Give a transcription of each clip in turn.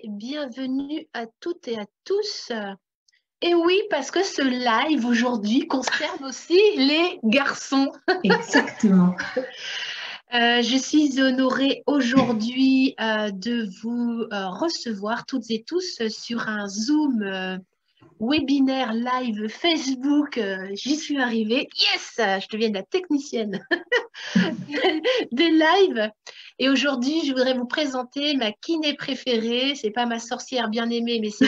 et bienvenue à toutes et à tous. Et oui, parce que ce live aujourd'hui concerne aussi les garçons. Exactement. Je suis honorée aujourd'hui de vous recevoir toutes et tous sur un Zoom webinaire live Facebook. J'y suis arrivée. Yes, je deviens la technicienne des lives. Et aujourd'hui, je voudrais vous présenter ma kiné préférée. C'est pas ma sorcière bien-aimée, mais c'est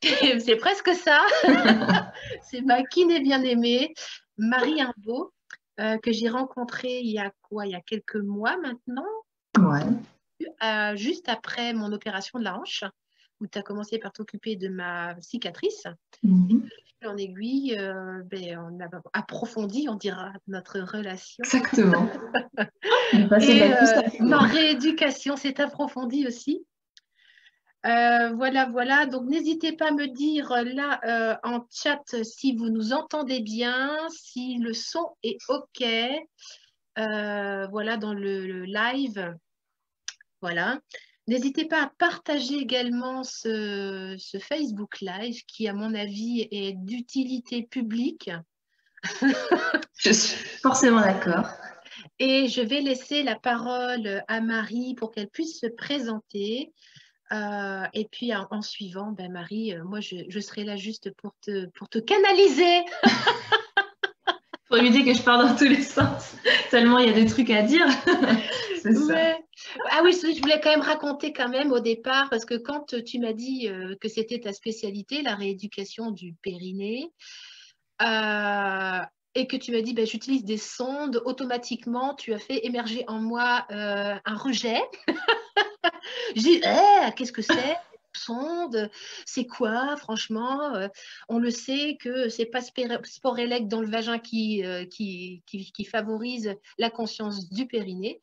c'est presque ça. C'est ma kiné bien-aimée, Marie Imbeau, que j'ai rencontrée il y a quoi? Il y a quelques mois maintenant, Ouais. juste après mon opération de la hanche, où tu as commencé par t'occuper de ma cicatrice. Mhm. En aiguille, on a approfondi, on dira, notre relation. Exactement. On est passé de Et la piste à la fibre. ma rééducation s'est approfondie aussi. Voilà, voilà. Donc, n'hésitez pas à me dire là en chat si vous nous entendez bien, si le son est OK. Voilà, dans le live. Voilà. N'hésitez pas à partager également ce Facebook Live qui, à mon avis, est d'utilité publique. Je suis forcément d'accord. Et je vais laisser la parole à Marie pour qu'elle puisse se présenter. Et puis en suivant, ben Marie, moi je serai là juste pour te canaliser. Pour éviter que je parte dans tous les sens, tellement il y a des trucs à dire. C'est ça. Ouais. Ah oui, je voulais quand même raconter quand même au départ, parce que quand tu m'as dit que c'était ta spécialité, la rééducation du périnée, et que tu m'as dit, ben, j'utilise des sondes, automatiquement, tu as fait émerger en moi un rejet. Je dis, qu'est-ce que c'est? Sonde, c'est quoi, franchement? On le sait que c'est pas sporélec dans le vagin qui favorise la conscience du périnée.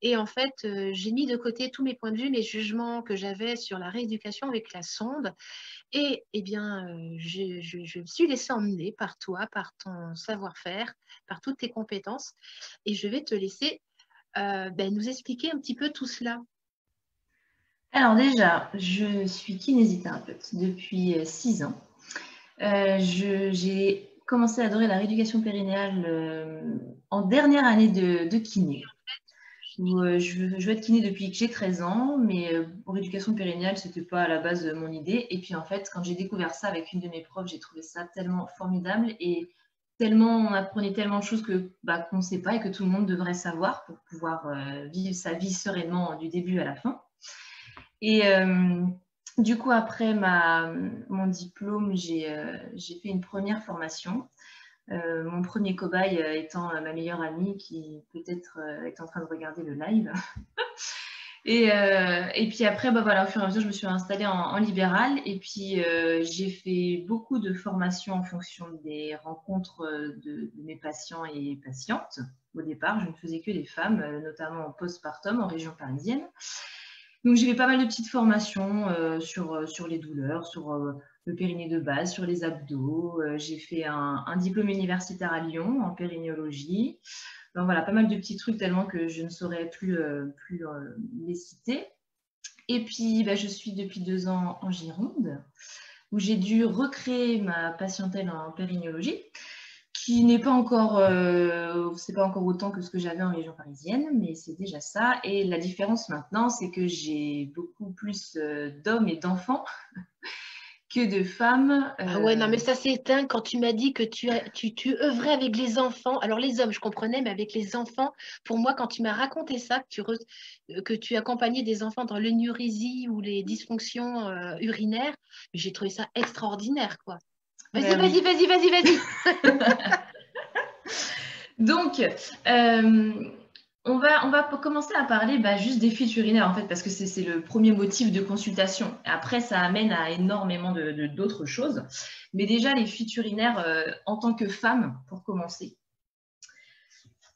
Et en fait, j'ai mis de côté tous mes points de vue, mes jugements que j'avais sur la rééducation avec la sonde. Et eh bien, je me suis laissée emmener par toi, par ton savoir-faire, par toutes tes compétences. Et je vais te laisser nous expliquer un petit peu tout cela. Alors déjà, je suis kinésithérapeute depuis 6 ans. J'ai commencé à adorer la rééducation périnéale en dernière année de kiné. Je veux être kiné depuis que j'ai 13 ans, mais pour l'éducation périnéale, c'était pas à la base de mon idée. Et puis en fait, quand j'ai découvert ça avec une de mes profs, j'ai trouvé ça tellement formidable et tellement, on apprenait tellement de choses qu'on ne sait pas et que tout le monde devrait savoir pour pouvoir vivre sa vie sereinement du début à la fin. Et du coup, après mon diplôme, j'ai fait une première formation. Mon premier cobaye étant ma meilleure amie qui peut-être est en train de regarder le live. Et puis après, voilà, au fur et à mesure, je me suis installée en libéral. Et puis, j'ai fait beaucoup de formations en fonction des rencontres de mes patients et patientes. Au départ, je ne faisais que des femmes, notamment en postpartum en région parisienne. Donc, j'ai fait pas mal de petites formations sur les douleurs, sur le périnée de base, sur les abdos. J'ai fait un diplôme universitaire à Lyon en périnéologie. Donc voilà, pas mal de petits trucs tellement que je ne saurais plus les citer. Et puis, je suis depuis 2 ans en Gironde, où j'ai dû recréer ma patientèle en périnéologie, qui n'est pas encore, c'est pas encore autant que ce que j'avais en région parisienne, mais c'est déjà ça. Et la différence maintenant, c'est que j'ai beaucoup plus d'hommes et d'enfants que de femmes. Ah ouais, non, mais ça c'est dingue quand tu m'as dit que tu œuvrais avec les enfants. Alors les hommes, je comprenais, mais avec les enfants, pour moi, quand tu m'as raconté ça, que tu accompagnais des enfants dans l'énurésie ou les dysfonctions urinaires, j'ai trouvé ça extraordinaire, quoi. Vas-y, Oui. vas-y, vas-y, vas-y, vas-y. Donc, on va commencer à parler juste des fuites urinaires, en fait, parce que c'est le premier motif de consultation. Après, ça amène à énormément d'autres choses. Mais déjà, les fuites urinaires en tant que femme, pour commencer.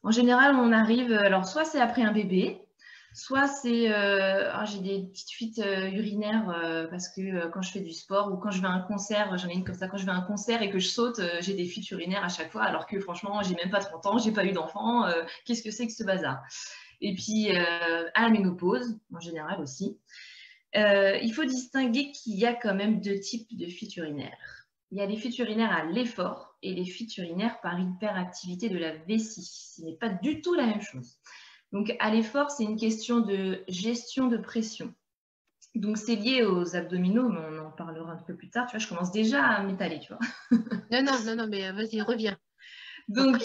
En général, on arrive, alors soit c'est après un bébé, soit c'est j'ai des petites fuites urinaires parce que quand je fais du sport ou quand je vais à un concert, j'en ai une comme ça, quand je vais à un concert et que je saute, j'ai des fuites urinaires à chaque fois, alors que franchement, j'ai même pas 30 ans, j'ai pas eu d'enfant, qu'est-ce que c'est que ce bazar? Et puis à la ménopause, en général aussi. Il faut distinguer qu'il y a quand même deux types de fuites urinaires. Il y a les fuites urinaires à l'effort et les fuites urinaires par hyperactivité de la vessie. Ce n'est pas du tout la même chose. Donc, à l'effort, c'est une question de gestion de pression. Donc, c'est lié aux abdominaux, mais on en parlera un peu plus tard. Tu vois, je commence déjà à m'étaler, tu vois. Non, mais vas-y, reviens. Donc,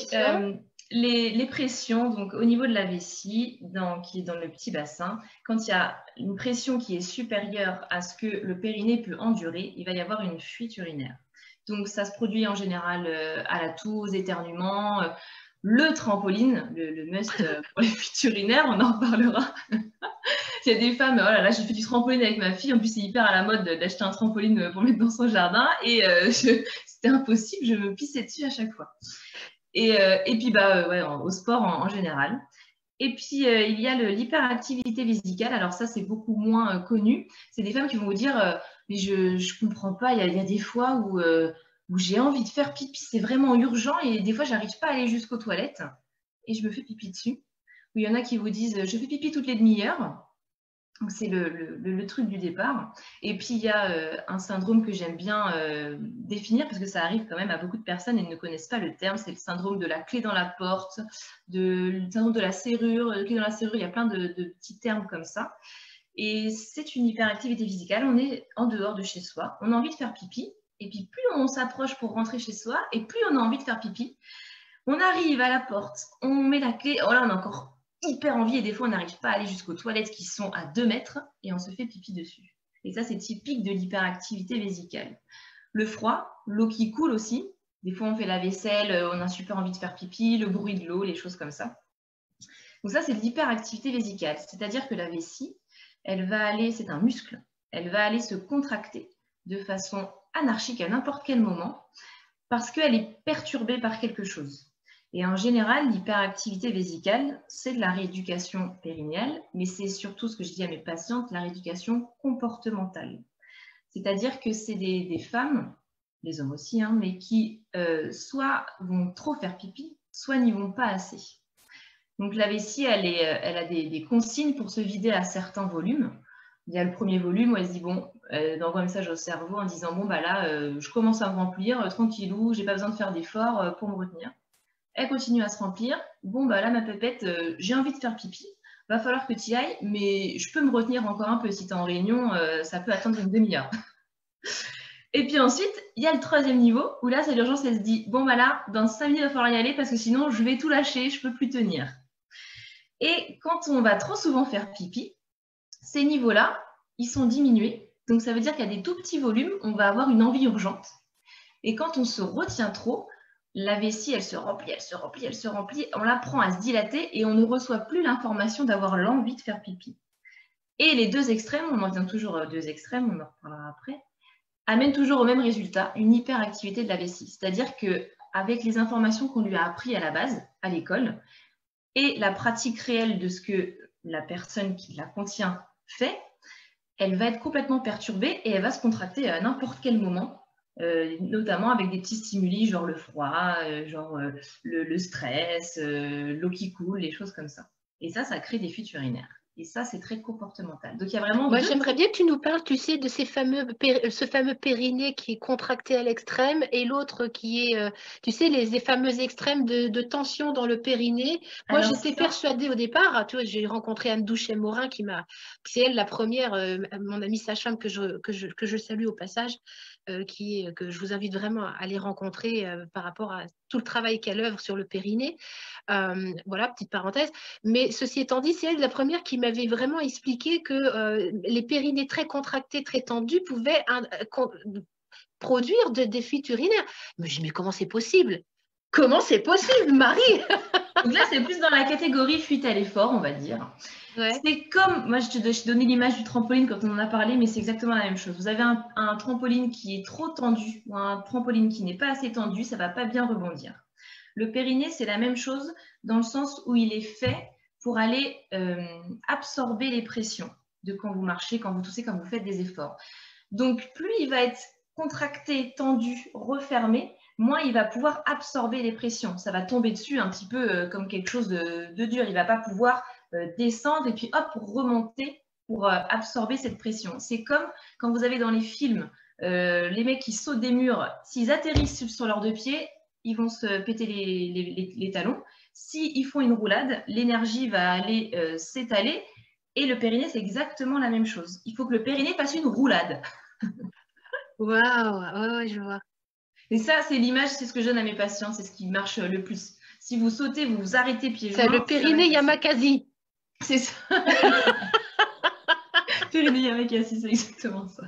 les pressions, donc au niveau de la vessie, qui est dans le petit bassin, quand il y a une pression qui est supérieure à ce que le périnée peut endurer, il va y avoir une fuite urinaire. Donc, ça se produit en général à la toux, aux éternuements. Le trampoline, le must pour les fuites urinaires, on en reparlera. Il y a des femmes, oh là là, j'ai fait du trampoline avec ma fille, en plus c'est hyper à la mode d'acheter un trampoline pour mettre dans son jardin, et c'était impossible, je me pissais dessus à chaque fois. Et puis ouais, au sport en général. Et puis il y a l'hyperactivité vésicale, alors ça c'est beaucoup moins connu. C'est des femmes qui vont vous dire mais je comprends pas, il y a des fois où j'ai envie de faire pipi, c'est vraiment urgent, et des fois j'arrive pas à aller jusqu'aux toilettes et je me fais pipi dessus. Ou il y en a qui vous disent je fais pipi toutes les demi-heures. Donc, c'est le truc du départ. Et puis, il y a un syndrome que j'aime bien définir, parce que ça arrive quand même à beaucoup de personnes et ne connaissent pas le terme. C'est le syndrome de la clé dans la porte, le syndrome de la serrure. La clé dans la serrure, il y a plein de petits termes comme ça. Et c'est une hyperactivité vésicale. On est en dehors de chez soi. On a envie de faire pipi. Et puis, plus on s'approche pour rentrer chez soi, et plus on a envie de faire pipi. On arrive à la porte, on met la clé. Oh là, on a encore hyper envie, et des fois on n'arrive pas à aller jusqu'aux toilettes qui sont à 2 mètres et on se fait pipi dessus. Et ça, c'est typique de l'hyperactivité vésicale. Le froid, l'eau qui coule aussi. Des fois on fait la vaisselle, on a super envie de faire pipi, le bruit de l'eau, les choses comme ça. Donc ça, c'est de l'hyperactivité vésicale, c'est-à-dire que la vessie, elle va aller, c'est un muscle, elle va aller se contracter de façon anarchique à n'importe quel moment parce qu'elle est perturbée par quelque chose. Et en général, l'hyperactivité vésicale, c'est de la rééducation périnéale, mais c'est surtout ce que je dis à mes patientes, la rééducation comportementale. C'est-à-dire que c'est des femmes, les hommes aussi, hein, mais qui soit vont trop faire pipi, soit n'y vont pas assez. Donc la vessie, elle a des consignes pour se vider à certains volumes. Il y a le premier volume où elle se dit, bon, elle envoie un message au cerveau en disant, bon, bah là, je commence à me remplir, tranquillou, j'ai pas besoin de faire d'efforts pour me retenir. Elle continue à se remplir. Bon, bah là, ma pépette, j'ai envie de faire pipi. Va falloir que tu y ailles, mais je peux me retenir encore un peu. Si tu es en réunion, ça peut attendre une demi-heure. Et puis ensuite, il y a le troisième niveau où là, c'est l'urgence. Elle se dit, bon, bah là, dans 5 minutes, il va falloir y aller parce que sinon, je vais tout lâcher, je ne peux plus tenir. Et quand on va trop souvent faire pipi, ces niveaux-là, ils sont diminués. Donc, ça veut dire qu'à des tout petits volumes, on va avoir une envie urgente. Et quand on se retient trop, la vessie, elle se remplit, elle se remplit, elle se remplit. On l'apprend à se dilater et on ne reçoit plus l'information d'avoir l'envie de faire pipi. Et les deux extrêmes, on en vient toujours aux deux extrêmes, on en reparlera après, amènent toujours au même résultat, une hyperactivité de la vessie. C'est-à-dire qu'avec les informations qu'on lui a apprises à la base, à l'école, et la pratique réelle de ce que la personne qui la contient fait, elle va être complètement perturbée et elle va se contracter à n'importe quel moment. Notamment avec des petits stimuli, genre le froid, le stress, l'eau qui coule, les choses comme ça. Et ça crée des fuites urinaires. Et ça, c'est très comportemental. Donc, il y a vraiment... Moi, j'aimerais bien que tu nous parles, tu sais, de ce fameux périnée qui est contracté à l'extrême et l'autre qui est, tu sais, les fameux extrêmes de tension dans le périnée. Moi, j'étais persuadée au départ, tu vois, j'ai rencontré Anne Douchet-Morin c'est elle la première, mon amie sage-femme que je salue au passage, que je vous invite vraiment à aller rencontrer par rapport à tout le travail qu'elle œuvre sur le périnée. Voilà, petite parenthèse. Mais ceci étant dit, c'est elle la première qui m'avait vraiment expliqué que les périnées très contractés, très tendus pouvaient produire des fuites urinaires. Mais je dis, mais comment c'est possible? Comment c'est possible, Marie? Donc là, c'est plus dans la catégorie fuite à l'effort, on va dire. Ouais. C'est comme, moi je t'ai donné l'image du trampoline quand on en a parlé, mais c'est exactement la même chose. Vous avez un trampoline qui est trop tendu ou un trampoline qui n'est pas assez tendu, ça ne va pas bien rebondir. Le périnée, c'est la même chose dans le sens où il est fait pour aller absorber les pressions de quand vous marchez, quand vous toussez, quand vous faites des efforts. Donc, plus il va être contracté, tendu, refermé, moins il va pouvoir absorber les pressions. Ça va tomber dessus un petit peu comme quelque chose de dur. Il ne va pas pouvoir descendre et puis hop, remonter pour absorber cette pression. C'est comme quand vous avez dans les films les mecs qui sautent des murs, s'ils atterrissent sur leurs deux pieds, ils vont se péter les talons. S'ils font une roulade, l'énergie va aller s'étaler et le périnée, c'est exactement la même chose. Il faut que le périnée fasse une roulade. Waouh, ouais, je vois. Et ça, c'est l'image, c'est ce que je donne à mes patients, c'est ce qui marche le plus. Si vous sautez, vous vous arrêtez pieds joints. C'est le périnée Yamakasi. C'est ça. Périnée Yamakasi, c'est exactement ça.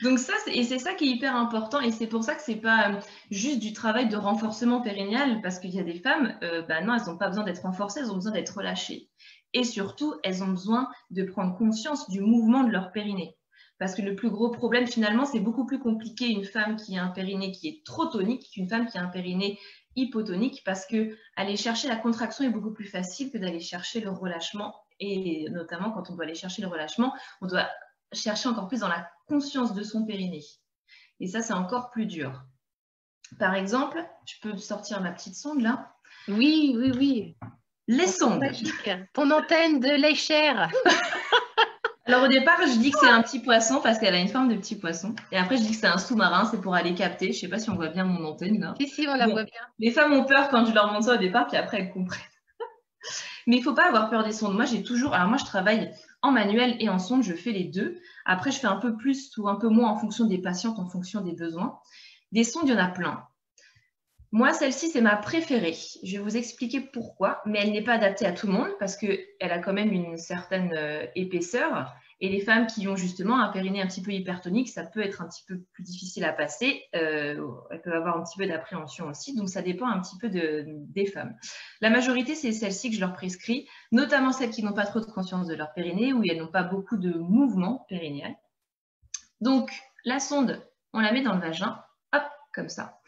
Donc ça, c'est ça qui est hyper important et c'est pour ça que c'est pas juste du travail de renforcement périnéal parce qu'il y a des femmes, non, elles n'ont pas besoin d'être renforcées, elles ont besoin d'être relâchées. Et surtout, elles ont besoin de prendre conscience du mouvement de leur périnée. Parce que le plus gros problème, finalement, c'est beaucoup plus compliqué une femme qui a un périnée qui est trop tonique qu'une femme qui a un périnée hypotonique parce que aller chercher la contraction est beaucoup plus facile que d'aller chercher le relâchement. Et notamment, quand on doit aller chercher le relâchement, on doit chercher encore plus dans la conscience de son périnée. Et ça, c'est encore plus dur. Par exemple, je peux sortir ma petite sonde là. Oui, oui, oui. Les sondes. Magique. Ton antenne de Lecher. Alors au départ, je dis que c'est un petit poisson parce qu'elle a une forme de petit poisson. Et après, je dis que c'est un sous-marin, c'est pour aller capter. Je ne sais pas si on voit bien mon antenne là. Si, on la voit bien. Les femmes ont peur quand je leur montre ça au départ, puis après elles comprennent. Mais il ne faut pas avoir peur des sondes. Moi, j'ai toujours... Alors moi, je travaille en manuel et en sonde, je fais les deux. Après, je fais un peu plus ou un peu moins en fonction des patientes, en fonction des besoins. Des sondes, il y en a plein. Moi, celle-ci, c'est ma préférée. Je vais vous expliquer pourquoi, mais elle n'est pas adaptée à tout le monde parce qu'elle a quand même une certaine épaisseur. Et les femmes qui ont justement un périnée un petit peu hypertonique, ça peut être un petit peu plus difficile à passer. Elles peuvent avoir un petit peu d'appréhension aussi. Donc, ça dépend un petit peu des femmes. La majorité, c'est celles-ci que je leur prescris, notamment celles qui n'ont pas trop de conscience de leur périnée ou elles n'ont pas beaucoup de mouvement périnéal. Donc, la sonde, on la met dans le vagin, hop, comme ça.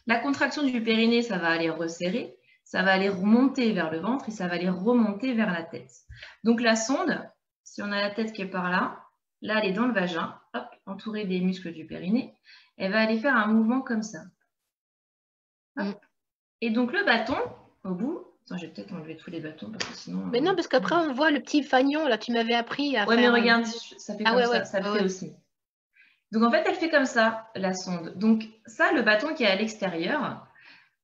La contraction du périnée, ça va aller resserrer, ça va aller remonter vers le ventre et ça va aller remonter vers la tête. Donc la sonde, si on a la tête qui est par là, là elle est dans le vagin, hop, entourée des muscles du périnée, elle va aller faire un mouvement comme ça. Hop. Et donc le bâton, au bout, attends, je vais peut-être enlever tous les bâtons parce que sinon... Mais non, parce qu'après on voit le petit fanion, là, tu m'avais appris à faire... Ouais, mais regarde, ça fait comme ça, ça le fait aussi. Donc, en fait, elle fait comme ça, la sonde. Donc, ça, le bâton qui est à l'extérieur,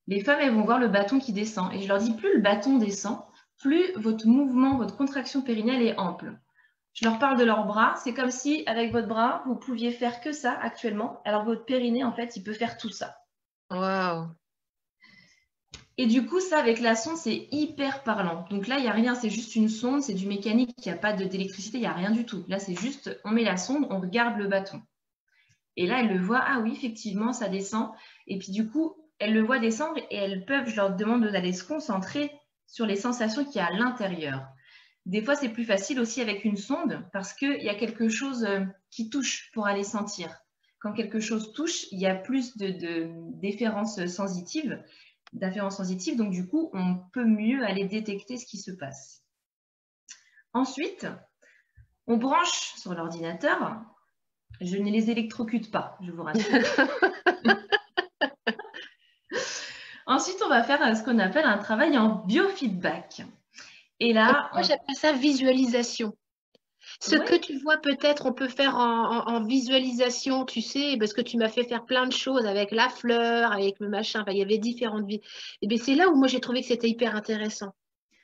les femmes, elles vont voir le bâton qui descend. Et je leur dis, plus le bâton descend, plus votre mouvement, votre contraction périnéale est ample. Je leur parle de leurs bras. C'est comme si, avec votre bras, vous pouviez faire que ça actuellement. Alors, votre périnée, en fait, il peut faire tout ça. Waouh. Et du coup, ça, avec la sonde, c'est hyper parlant. Donc là, il n'y a rien, c'est juste une sonde, c'est du mécanique, il n'y a pas d'électricité, il n'y a rien du tout. Là, c'est juste, on met la sonde, on regarde le bâton. Et là, elle le voit, ah oui, effectivement, ça descend. Et puis du coup, elles le voient descendre et elles peuvent, je leur demande d'aller se concentrer sur les sensations qu'il y a à l'intérieur. Des fois, c'est plus facile aussi avec une sonde parce qu'il y a quelque chose qui touche pour aller sentir. Quand quelque chose touche, il y a plus d'afférences sensitives, donc du coup, on peut mieux aller détecter ce qui se passe. Ensuite, on branche sur l'ordinateur. Je ne les électrocute pas, je vous rassure. Ensuite, on va faire ce qu'on appelle un travail en biofeedback. Et là, moi, j'appelle ça visualisation. Ce que tu vois, peut-être, on peut faire en visualisation, tu sais, parce que tu m'as fait faire plein de choses avec la fleur, avec le machin. Enfin, il y avait différentes vies. Et bien, c'est là où moi, j'ai trouvé que c'était hyper intéressant.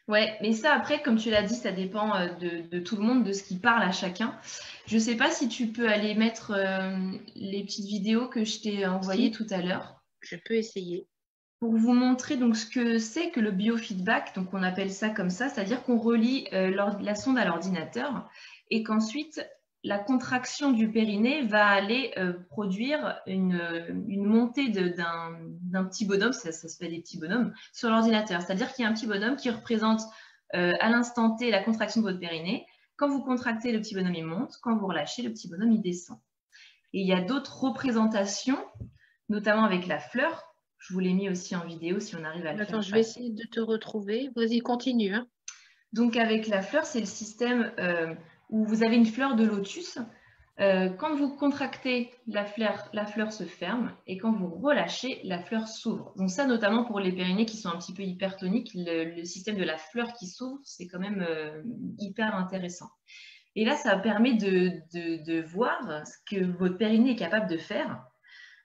Ouais, mais ça, après, comme tu l'as dit, ça dépend de tout le monde, de ce qui parle à chacun. Je ne sais pas si tu peux aller mettre les petites vidéos que je t'ai envoyées tout à l'heure. Je peux essayer. Pour vous montrer donc ce que c'est que le biofeedback, donc on appelle ça comme ça, c'est-à-dire qu'on relie la sonde à l'ordinateur et qu'ensuite la contraction du périnée va aller produire une montée d'un petit bonhomme, ça s'appelle des petits bonhommes, sur l'ordinateur. C'est-à-dire qu'il y a un petit bonhomme qui représente à l'instant T la contraction de votre périnée. Quand vous contractez, le petit bonhomme il monte. Quand vous relâchez, le petit bonhomme il descend. Et il y a d'autres représentations, notamment avec la fleur. Je vous l'ai mis aussi en vidéo si on arrive à le faire. Attends, je vais essayer de te retrouver. Vas-y, continue. Hein. Donc avec la fleur, c'est le système où vous avez une fleur de lotus Quand vous contractez, la fleur se ferme et quand vous relâchez, la fleur s'ouvre. Donc ça, notamment pour les périnées qui sont un petit peu hypertoniques, le système de la fleur qui s'ouvre, c'est quand même hyper intéressant. Et là, ça permet de voir ce que votre périnée est capable de faire.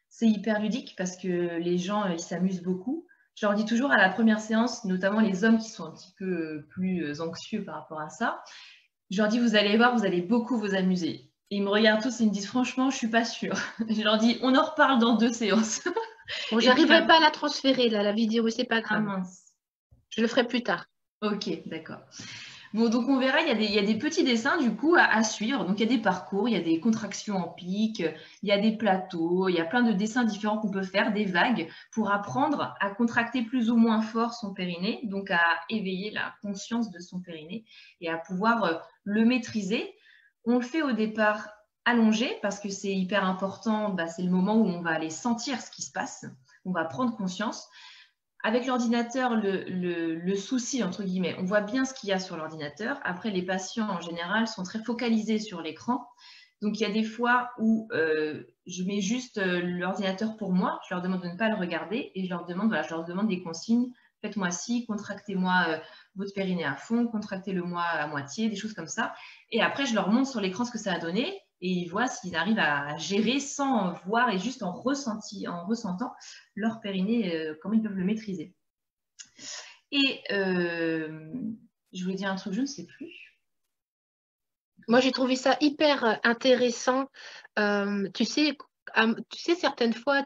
C'est hyper ludique parce que les gens, ils s'amusent beaucoup. Je leur dis toujours à la première séance, notamment les hommes qui sont un petit peu plus anxieux par rapport à ça, je leur dis, vous allez voir, vous allez beaucoup vous amuser. Et ils me regardent tous et ils me disent, franchement, je ne suis pas sûre. Je leur dis, on en reparle dans 2 séances. Bon, Et puis, j'arriverai pas à la transférer, là, la vidéo, c'est pas ah grave. mince. Je le ferai plus tard. Ok, d'accord. Bon, donc on verra, il y a des petits dessins du coup à suivre. Donc il y a des parcours, il y a des contractions en pic, il y a des plateaux, il y a plein de dessins différents qu'on peut faire, des vagues, pour apprendre à contracter plus ou moins fort son périnée, donc à éveiller la conscience de son périnée et à pouvoir le maîtriser. On le fait au départ allongé parce que c'est hyper important, bah, c'est le moment où on va aller sentir ce qui se passe, on va prendre conscience. Avec l'ordinateur, le souci, entre guillemets, on voit bien ce qu'il y a sur l'ordinateur. Après, les patients, en général, sont très focalisés sur l'écran. Donc, il y a des fois où je mets juste l'ordinateur pour moi. Je leur demande de ne pas le regarder et je leur demande, voilà, je leur demande des consignes. Faites-moi ci, contractez-moi votre périnée à fond, contractez-le-moi à moitié, des choses comme ça. Et après, je leur montre sur l'écran ce que ça a donné et ils voient s'ils arrivent à gérer sans voir et juste en ressentant leur périnée, comment ils peuvent le maîtriser. Et je voulais dire un truc, je ne sais plus. Moi, j'ai trouvé ça hyper intéressant. Tu sais, certaines fois,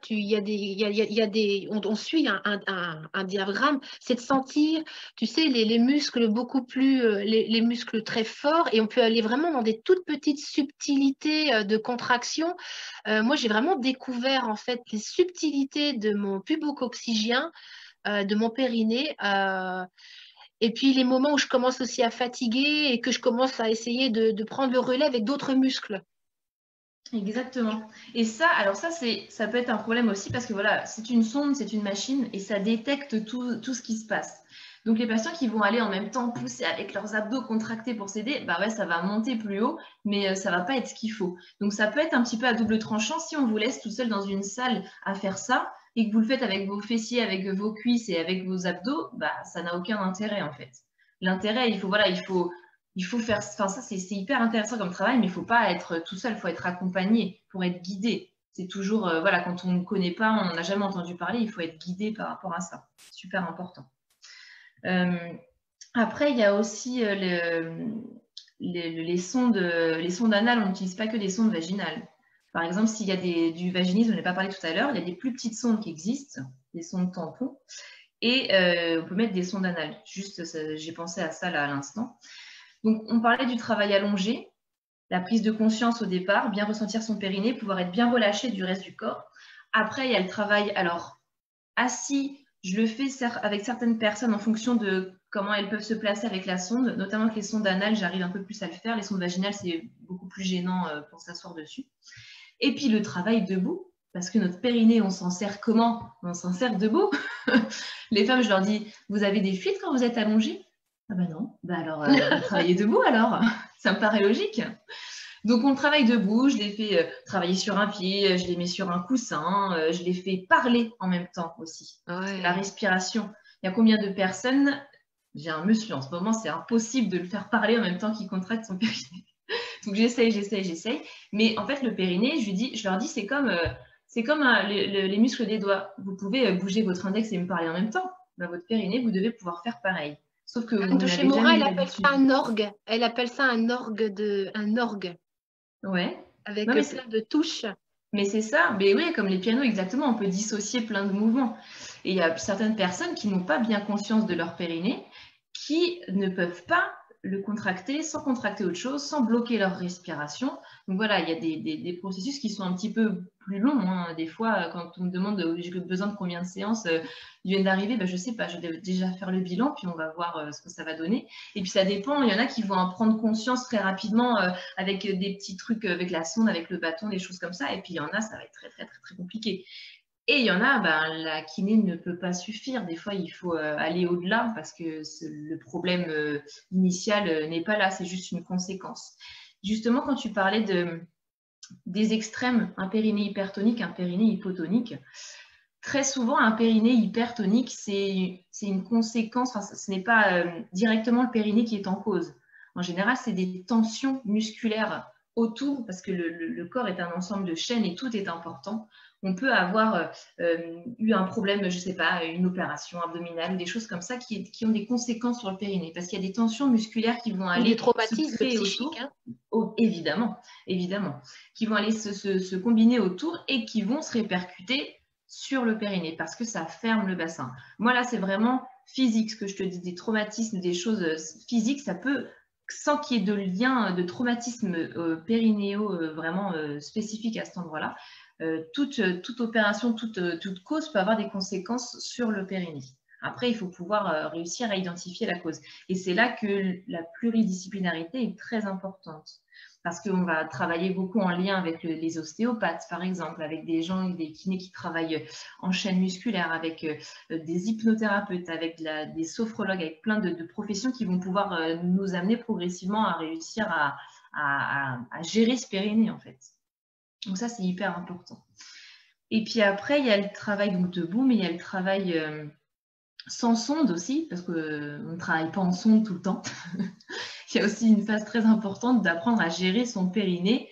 on suit un diagramme, c'est de sentir, tu sais, les muscles beaucoup plus, les muscles très forts, et on peut aller vraiment dans des toutes petites subtilités de contraction. Moi, j'ai vraiment découvert en fait les subtilités de mon pubococcygien, de mon périnée. Et puis les moments où je commence aussi à fatiguer et que je commence à essayer de prendre le relais avec d'autres muscles. Exactement. Et ça, alors ça peut être un problème aussi parce que voilà, c'est une sonde, c'est une machine et ça détecte tout ce qui se passe. Donc les patients qui vont aller en même temps pousser avec leurs abdos contractés pour s'aider, bah ouais, ça va monter plus haut, mais ça va pas être ce qu'il faut. Donc ça peut être un petit peu à double tranchant si on vous laisse tout seul dans une salle à faire ça et que vous le faites avec vos fessiers, avec vos cuisses et avec vos abdos, bah ça n'a aucun intérêt en fait. L'intérêt, il faut faire, enfin ça c'est hyper intéressant comme travail, mais il ne faut pas être tout seul, il faut être accompagné pour être guidé. C'est toujours, voilà, quand on ne connaît pas, on n'a jamais entendu parler, il faut être guidé par rapport à ça. Super important. Après, il y a aussi les sondes anales, on n'utilise pas que des sondes vaginales. Par exemple, s'il y a du vaginisme, je n'en ai pas parlé tout à l'heure, il y a des plus petites sondes qui existent, des sondes tampons, et on peut mettre des sondes anales. Juste, j'ai pensé à ça là à l'instant. Donc, on parlait du travail allongé, la prise de conscience au départ, bien ressentir son périnée, pouvoir être bien relâché du reste du corps. Après, il y a le travail, alors, assis, je le fais avec certaines personnes en fonction de comment elles peuvent se placer avec la sonde, notamment avec les sondes anales, j'arrive un peu plus à le faire. Les sondes vaginales, c'est beaucoup plus gênant pour s'asseoir dessus. Et puis, le travail debout, parce que notre périnée, on s'en sert comment? On s'en sert debout. Les femmes, je leur dis, vous avez des fuites quand vous êtes allongées? Ah ben non, bah alors vous travaillez debout alors, ça me paraît logique. Donc on travaille debout, je les fais travailler sur un pied, je les mets sur un coussin, je les fais parler en même temps aussi. Ouais. La respiration, il y a combien de personnes, j'ai un monsieur en ce moment, c'est impossible de le faire parler en même temps qu'il contracte son périnée. Donc j'essaye. Mais en fait le périnée, je leur dis c'est comme les muscles des doigts. Vous pouvez bouger votre index et me parler en même temps. Bah, votre périnée, vous devez pouvoir faire pareil. Sauf que vous Anne de chez n'avez Mora, jamais elle eu appelle l'habitude. ça un orgue. Elle appelle ça un orgue Ouais. avec Non, mais plein de touches. mais c'est ça. Mais oui, comme les pianos, exactement. On peut dissocier plein de mouvements. Et il y a certaines personnes qui n'ont pas bien conscience de leur périnée, qui ne peuvent pas le contracter sans contracter autre chose, sans bloquer leur respiration. Donc voilà, il y a des processus qui sont un petit peu plus longs. Hein. Des fois, quand on me demande j'ai besoin de combien de séances viennent d'arriver, ben, je ne sais pas, je vais déjà faire le bilan, puis on va voir ce que ça va donner. Et puis ça dépend, il y en a qui vont en prendre conscience très rapidement avec des petits trucs, avec la sonde, avec le bâton, des choses comme ça. Et puis il y en a, ça va être très, très, très, très compliqué. Et il y en a, ben, la kiné ne peut pas suffire. Des fois, il faut aller au-delà parce que le problème initial n'est pas là, c'est juste une conséquence. Justement, quand tu parlais des extrêmes, un périnée hypertonique, un périnée hypotonique. Très souvent, un périnée hypertonique, c'est une conséquence, enfin, ce n'est pas directement le périnée qui est en cause. En général, c'est des tensions musculaires autour, parce que le corps est un ensemble de chaînes et tout est important. On peut avoir eu un problème, je ne sais pas, une opération abdominale ou des choses comme ça qui ont des conséquences sur le périnée, parce qu'il y a des tensions musculaires qui vont Ou des aller se traumatismes créer psychiques, autour. hein. Oh, évidemment, qui vont aller se combiner autour et qui vont se répercuter sur le périnée parce que ça ferme le bassin. Moi, là, c'est vraiment physique, ce que je te dis, des traumatismes, des choses physiques, ça peut, sans qu'il y ait de lien de traumatisme périnéo vraiment spécifique à cet endroit-là, toute opération, toute cause peut avoir des conséquences sur le périnée. Après, il faut pouvoir réussir à identifier la cause. Et c'est là que la pluridisciplinarité est très importante. Parce qu'on va travailler beaucoup en lien avec les ostéopathes, par exemple, avec des gens, des kinés qui travaillent en chaîne musculaire, avec des hypnothérapeutes, avec des sophrologues, avec plein de professions qui vont pouvoir nous amener progressivement à réussir à gérer ce périnée, en fait. Donc ça, c'est hyper important. Et puis après, il y a le travail donc, debout, mais il y a le travail sans sonde aussi, parce qu'on ne travaille pas en sonde tout le temps. Il y a aussi une phase très importante d'apprendre à gérer son périnée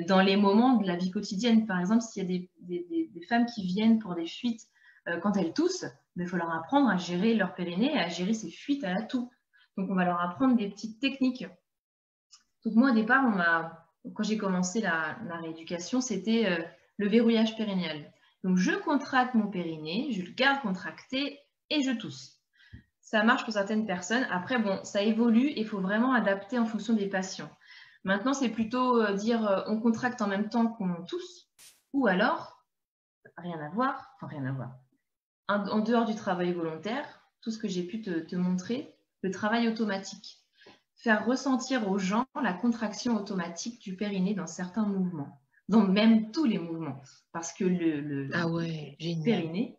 dans les moments de la vie quotidienne. Par exemple, s'il y a des femmes qui viennent pour des fuites quand elles toussent, il faut leur apprendre à gérer leur périnée et à gérer ces fuites à la toux. Donc, on va leur apprendre des petites techniques. Donc, moi, au départ, quand j'ai commencé la rééducation, c'était le verrouillage périnéal. Donc, je contracte mon périnée, je le garde contracté et je tousse. Ça marche pour certaines personnes. Après, bon, ça évolue et il faut vraiment adapter en fonction des patients. Maintenant, c'est plutôt dire on contracte en même temps qu'on tousse ou alors, rien à voir, enfin rien à voir. En dehors du travail volontaire, tout ce que j'ai pu te montrer, le travail automatique. Faire ressentir aux gens la contraction automatique du périnée dans certains mouvements, dans même tous les mouvements. Parce que le Ah ouais, génial. périnée,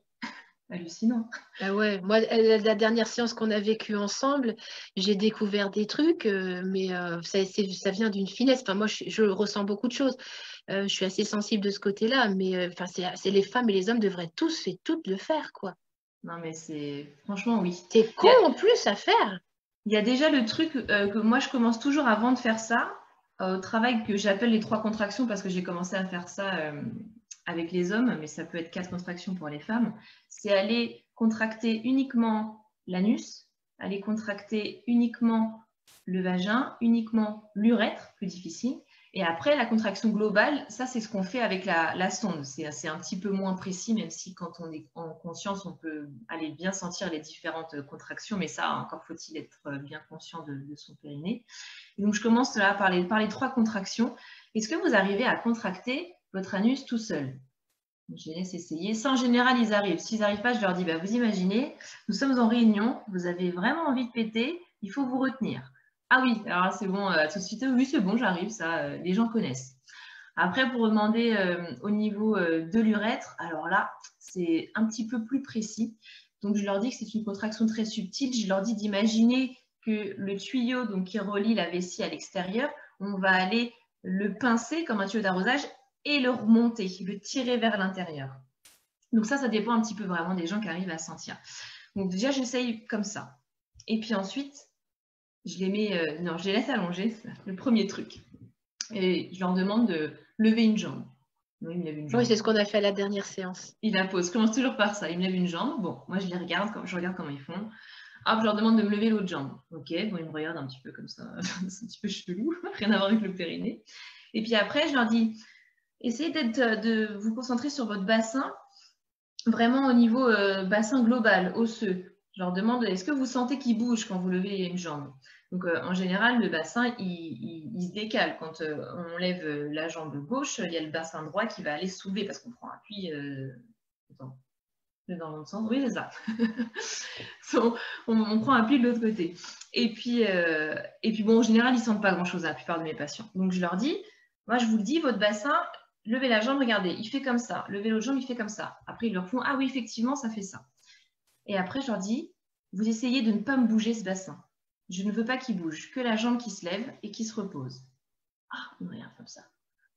hallucinant. Ah ouais, moi, la dernière séance qu'on a vécue ensemble, j'ai découvert des trucs, mais ça vient d'une finesse. Enfin, moi, je ressens beaucoup de choses. Je suis assez sensible de ce côté-là, mais enfin, c'est les femmes et les hommes devraient tous et toutes le faire, quoi. Non, mais c'est... Franchement, oui. C'est con en plus à faire. Il y a déjà le truc que moi, je commence toujours avant de faire ça, au travail que j'appelle les 3 contractions, parce que j'ai commencé à faire ça avec les hommes, mais ça peut être 4 contractions pour les femmes. C'est aller contracter uniquement l'anus, aller contracter uniquement le vagin, uniquement l'urètre, plus difficile. Et après, la contraction globale, ça, c'est ce qu'on fait avec la sonde. C'est un petit peu moins précis, même si quand on est en conscience, on peut aller bien sentir les différentes contractions, mais ça, encore faut-il être bien conscient de son périnée. Et donc, je commence là par les 3 contractions. Est-ce que vous arrivez à contracter votre anus tout seul? Je les laisse essayer. Ça, en général, ils arrivent. S'ils n'arrivent pas, je leur dis, bah, vous imaginez, nous sommes en réunion, vous avez vraiment envie de péter, il faut vous retenir. Ah oui, alors c'est bon, tout de suite, oui, c'est bon, j'arrive, ça, les gens connaissent. Après, pour demander au niveau de l'urètre, alors là, c'est un petit peu plus précis. Donc, je leur dis que c'est une contraction très subtile. Je leur dis d'imaginer que le tuyau donc, qui relie la vessie à l'extérieur, on va aller le pincer comme un tuyau d'arrosage et le remonter, le tirer vers l'intérieur. Donc ça dépend un petit peu vraiment des gens qui arrivent à sentir. Donc déjà, j'essaye comme ça. Et puis ensuite, je les mets, non, je les laisse allonger, c'est le premier truc. Et je leur demande de lever une jambe. Non, il me lève une jambe. Oui, c'est ce qu'on a fait à la dernière séance. Il la pose, je commence toujours par ça. Il me lève une jambe. Bon, moi, je les regarde, je regarde comment ils font. Hop, je leur demande de me lever l'autre jambe. Ok, bon, ils me regardent un petit peu comme ça. C'est un petit peu chelou, rien à voir avec le périnée. Et puis après, je leur dis, essayez de vous concentrer sur votre bassin, vraiment au niveau bassin global, osseux. Je leur demande, est-ce que vous sentez qu'il bouge quand vous levez une jambe? Donc, en général, le bassin, il se décale. Quand on lève la jambe gauche, il y a le bassin droit qui va aller soulever parce qu'on prend appui. Attends, dans l'autre sens. Oui, c'est ça. on prend appui de l'autre côté. Et puis, bon, en général, ils ne sentent pas grand-chose à la plupart de mes patients. Donc, je leur dis, moi, je vous le dis, votre bassin, levez la jambe, regardez, il fait comme ça. Levez l'autre jambe, il fait comme ça. Après, ils leur font, ah oui, effectivement, ça fait ça. Et après, je leur dis, vous essayez de ne pas me bouger ce bassin. Je ne veux pas qu'il bouge, que la jambe qui se lève et qui se repose. Ah, ils me regardent comme ça.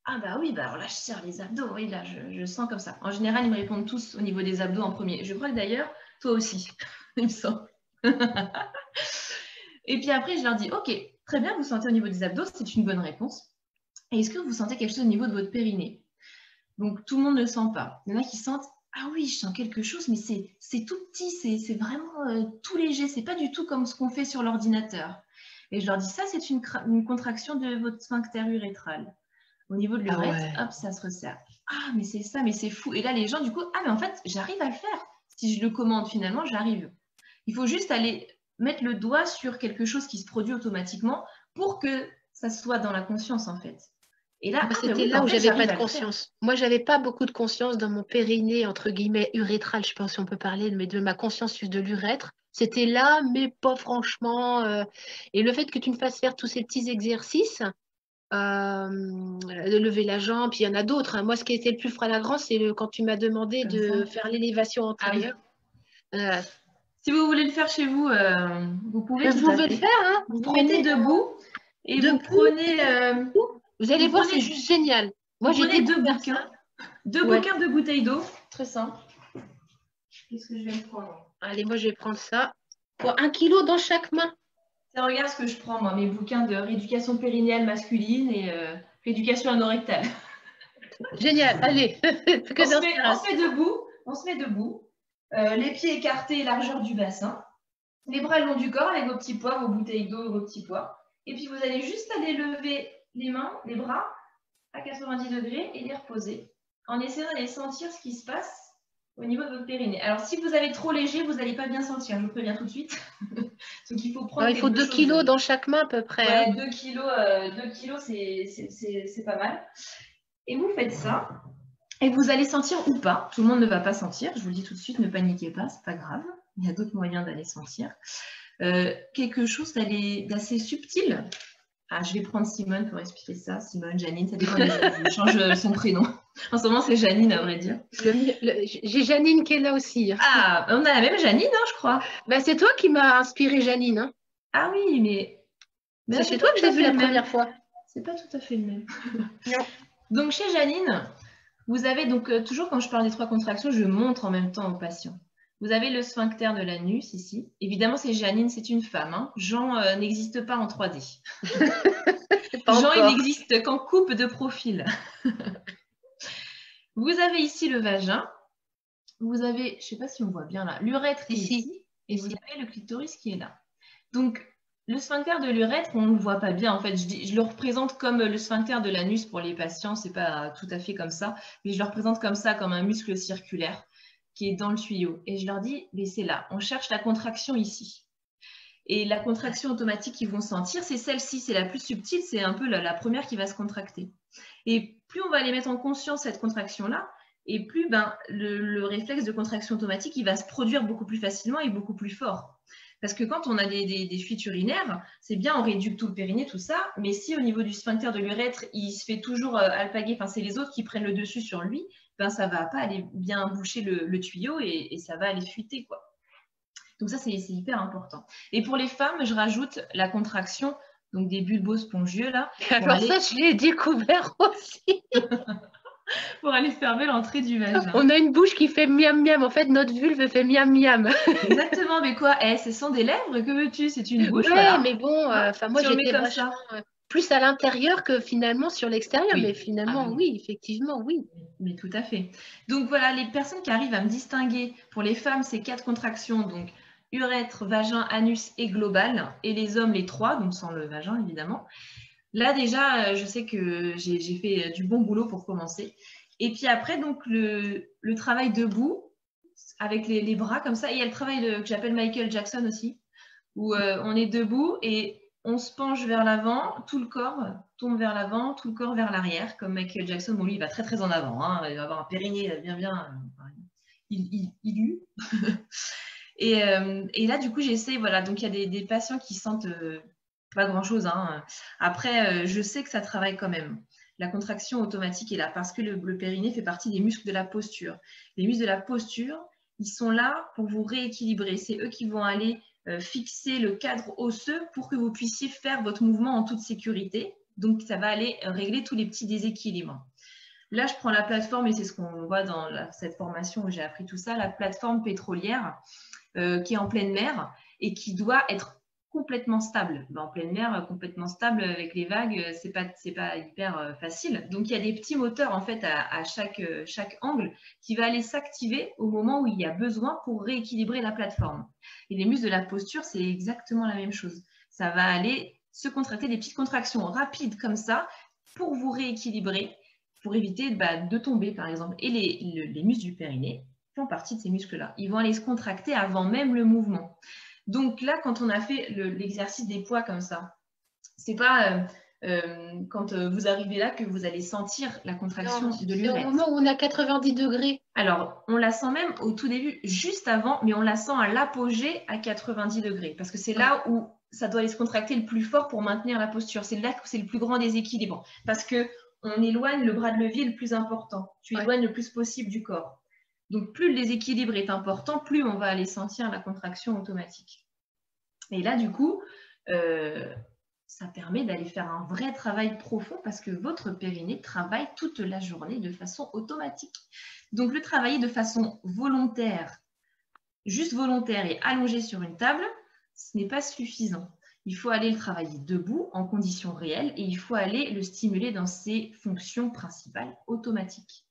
Ah bah oui, bah alors là, je serre les abdos. Oui, là, je sens comme ça. En général, ils me répondent tous au niveau des abdos en premier. Je crois que d'ailleurs, toi aussi, il me semble. Et puis après, je leur dis, OK, très bien, vous sentez au niveau des abdos, c'est une bonne réponse. Et est-ce que vous sentez quelque chose au niveau de votre périnée? Donc, tout le monde ne le sent pas. Il y en a qui sentent, ah oui, je sens quelque chose, mais c'est tout petit, c'est vraiment tout léger. C'est pas du tout comme ce qu'on fait sur l'ordinateur. Et je leur dis, ça, c'est une contraction de votre sphincter urétral. Au niveau de Ah l'urètre, ouais. hop, ça se resserre. Ah, mais c'est ça, mais c'est fou. Et là, les gens, du coup, ah, mais en fait, j'arrive à le faire. Si je le commande, finalement, j'arrive. Il faut juste aller mettre le doigt sur quelque chose qui se produit automatiquement pour que ça soit dans la conscience, en fait. Et là, Moi, ah, mais c'était oui, là en où fait, j'avais pas j'arrive de à le faire. conscience. Moi, j'avais pas beaucoup de conscience dans mon périnée, entre guillemets, urétral, je pense si on peut parler, mais de ma conscience de l'urètre. C'était là, mais pas franchement. Et le fait que tu me fasses faire tous ces petits exercices, de lever la jambe, puis il y en a d'autres, hein. Moi, ce qui était le plus flagrant, c'est quand tu m'as demandé Comme de ça. faire l'élévation Ah oui. antérieure. Euh, Si vous voulez le faire chez vous, vous pouvez tout vous à pouvez le fait. faire, hein. Vous vous mettez debout et Debout. Vous allez vous voir, prenez, c'est juste génial. Moi, vous j'ai prenez deux découvert bouquins, ça. deux Ouais. bouquins de bouteilles d'eau. Très simple. Qu'est-ce que je vais me prendre? Allez, moi, je vais prendre ça. Pour 1 kilo dans chaque main. Regarde ce que je prends, moi, mes bouquins de rééducation périnéale masculine et rééducation anorectale. Génial. Allez, On que se dans met, ce on cas-là. se met debout, les pieds écartés, largeur du bassin, les bras le long du corps avec vos petits poids, vos bouteilles d'eau, vos petits poids. Et puis vous allez juste aller lever les mains, les bras à 90 degrés et les reposer en essayant d'aller sentir ce qui se passe au niveau de votre périnée. Alors si vous avez trop léger, vous n'allez pas bien sentir, je vous préviens tout de suite. Donc il faut prendre Alors, il faut quelque 2 chose kilos de... dans chaque main à peu près, hein. Ouais, 2 kilos, 2 kilos c'est pas mal. Et vous faites ça. Et vous allez sentir ou pas, tout le monde ne va pas sentir, je vous le dis tout de suite, ne paniquez pas, c'est pas grave, il y a d'autres moyens d'aller sentir. Quelque chose d'assez subtil. Ah, je vais prendre Simone pour expliquer ça. Simone, Janine, ça dépend des jours, je change son prénom. En ce moment, c'est Janine, à vrai dire. J'ai Janine qui est là aussi, hein. Ah, on a la même Janine, hein, je crois. Ben, c'est toi qui m'as inspiré Janine, hein. Ah oui, mais C'est là, chez c'est pas toi que tout j'ai à vu fait la le même. première fois. C'est pas tout à fait le même. Non. Donc, chez Janine, vous avez donc, toujours quand je parle des 3 contractions, je montre en même temps au patient. Vous avez le sphincter de l'anus ici. Évidemment, c'est Janine, c'est une femme, hein. Jean n'existe pas en 3D. Pas Jean, il encore. n'existe qu'en coupe de profil. Vous avez ici le vagin. Vous avez, je ne sais pas si on voit bien là, l'urètre qui est ici. Et vous avez le clitoris qui est là. Donc, le sphincter de l'urètre, on ne le voit pas bien. En fait, je le représente comme le sphincter de l'anus pour les patients. Ce n'est pas tout à fait comme ça. Mais je le représente comme ça, comme un muscle circulaire qui est dans le tuyau. Et je leur dis, mais c'est là. On cherche la contraction ici. Et la contraction automatique qu'ils vont sentir, c'est celle-ci. C'est la plus subtile. C'est un peu la première qui va se contracter. Et plus on va les mettre en conscience, cette contraction-là, et plus le réflexe de contraction automatique, il va se produire beaucoup plus facilement et beaucoup plus fort. Parce que quand on a des fuites urinaires, c'est bien, on réduit tout le périnée, tout ça, mais si au niveau du sphincter de l'urètre, il se fait toujours alpaguer, enfin c'est les autres qui prennent le dessus sur lui, ça ne va pas aller bien boucher le tuyau et ça va aller fuiter, quoi. Donc ça, c'est hyper important. Et pour les femmes, je rajoute la contraction, donc des bulbos spongieux, là. Alors ça, je l'ai découvert aussi. Pour aller fermer l'entrée du vagin. On a une bouche qui fait miam miam. En fait, notre vulve fait miam miam. Exactement, mais quoi? Ce sont des lèvres, que veux-tu? C'est une bouche, Ouais, voilà. mais bon, moi Si on met j'étais comme vachement ça. plus à l'intérieur que finalement sur l'extérieur. Oui. Mais finalement, Ah oui. oui, effectivement, oui. Mais tout à fait. Donc voilà, les personnes qui arrivent à me distinguer, pour les femmes, c'est 4 contractions, donc urètre, vagin, anus et global, et les hommes, les 3, donc sans le vagin, évidemment. Là, déjà, je sais que j'ai fait du bon boulot pour commencer. Et puis après, donc, le travail debout, avec les bras comme ça. Et il y a le travail que j'appelle Michael Jackson aussi, où on est debout et on se penche vers l'avant, tout le corps tombe vers l'avant, tout le corps vers l'arrière, comme Michael Jackson. Bon, lui, il va très, très en avant. Hein, il va avoir un périnée bien. Il eut. Et là, du coup, j'essaie, voilà. Donc, il y a des patients qui sentent pas grand-chose. Hein. Après, je sais que ça travaille quand même. La contraction automatique est là parce que le périnée fait partie des muscles de la posture. Les muscles de la posture, ils sont là pour vous rééquilibrer. C'est eux qui vont aller fixer le cadre osseux pour que vous puissiez faire votre mouvement en toute sécurité. Donc, ça va aller régler tous les petits déséquilibres. Là, je prends la plateforme, et c'est ce qu'on voit dans cette formation où j'ai appris tout ça, la plateforme pétrolière qui est en pleine mer et qui doit être complètement stable. En pleine mer, complètement stable avec les vagues, c'est pas hyper facile. Donc, il y a des petits moteurs en fait à chaque angle qui va aller s'activer au moment où il y a besoin pour rééquilibrer la plateforme. Et les muscles de la posture, c'est exactement la même chose. Ça va aller se contracter des petites contractions rapides comme ça pour vous rééquilibrer, pour éviter de tomber par exemple. Et les muscles du périnée font partie de ces muscles-là. Ils vont aller se contracter avant même le mouvement. Donc là, quand on a fait l'exercice des poids comme ça, c'est pas quand vous arrivez là que vous allez sentir la contraction de l'urètre. C'est au moment où on a 90 degrés. Alors, on la sent même au tout début, juste avant, mais on la sent à l'apogée à 90 degrés, parce que c'est là où ça doit aller se contracter le plus fort pour maintenir la posture. C'est là que c'est le plus grand déséquilibre, parce qu'on éloigne le bras de levier le plus important. Tu éloignes le plus possible du corps. Donc, plus le déséquilibre est important, plus on va aller sentir la contraction automatique. Et là, du coup, ça permet d'aller faire un vrai travail profond parce que votre périnée travaille toute la journée de façon automatique. Donc, le travailler de façon volontaire, juste volontaire et allongé sur une table, ce n'est pas suffisant. Il faut aller le travailler debout, en conditions réelles, et il faut aller le stimuler dans ses fonctions principales automatiques.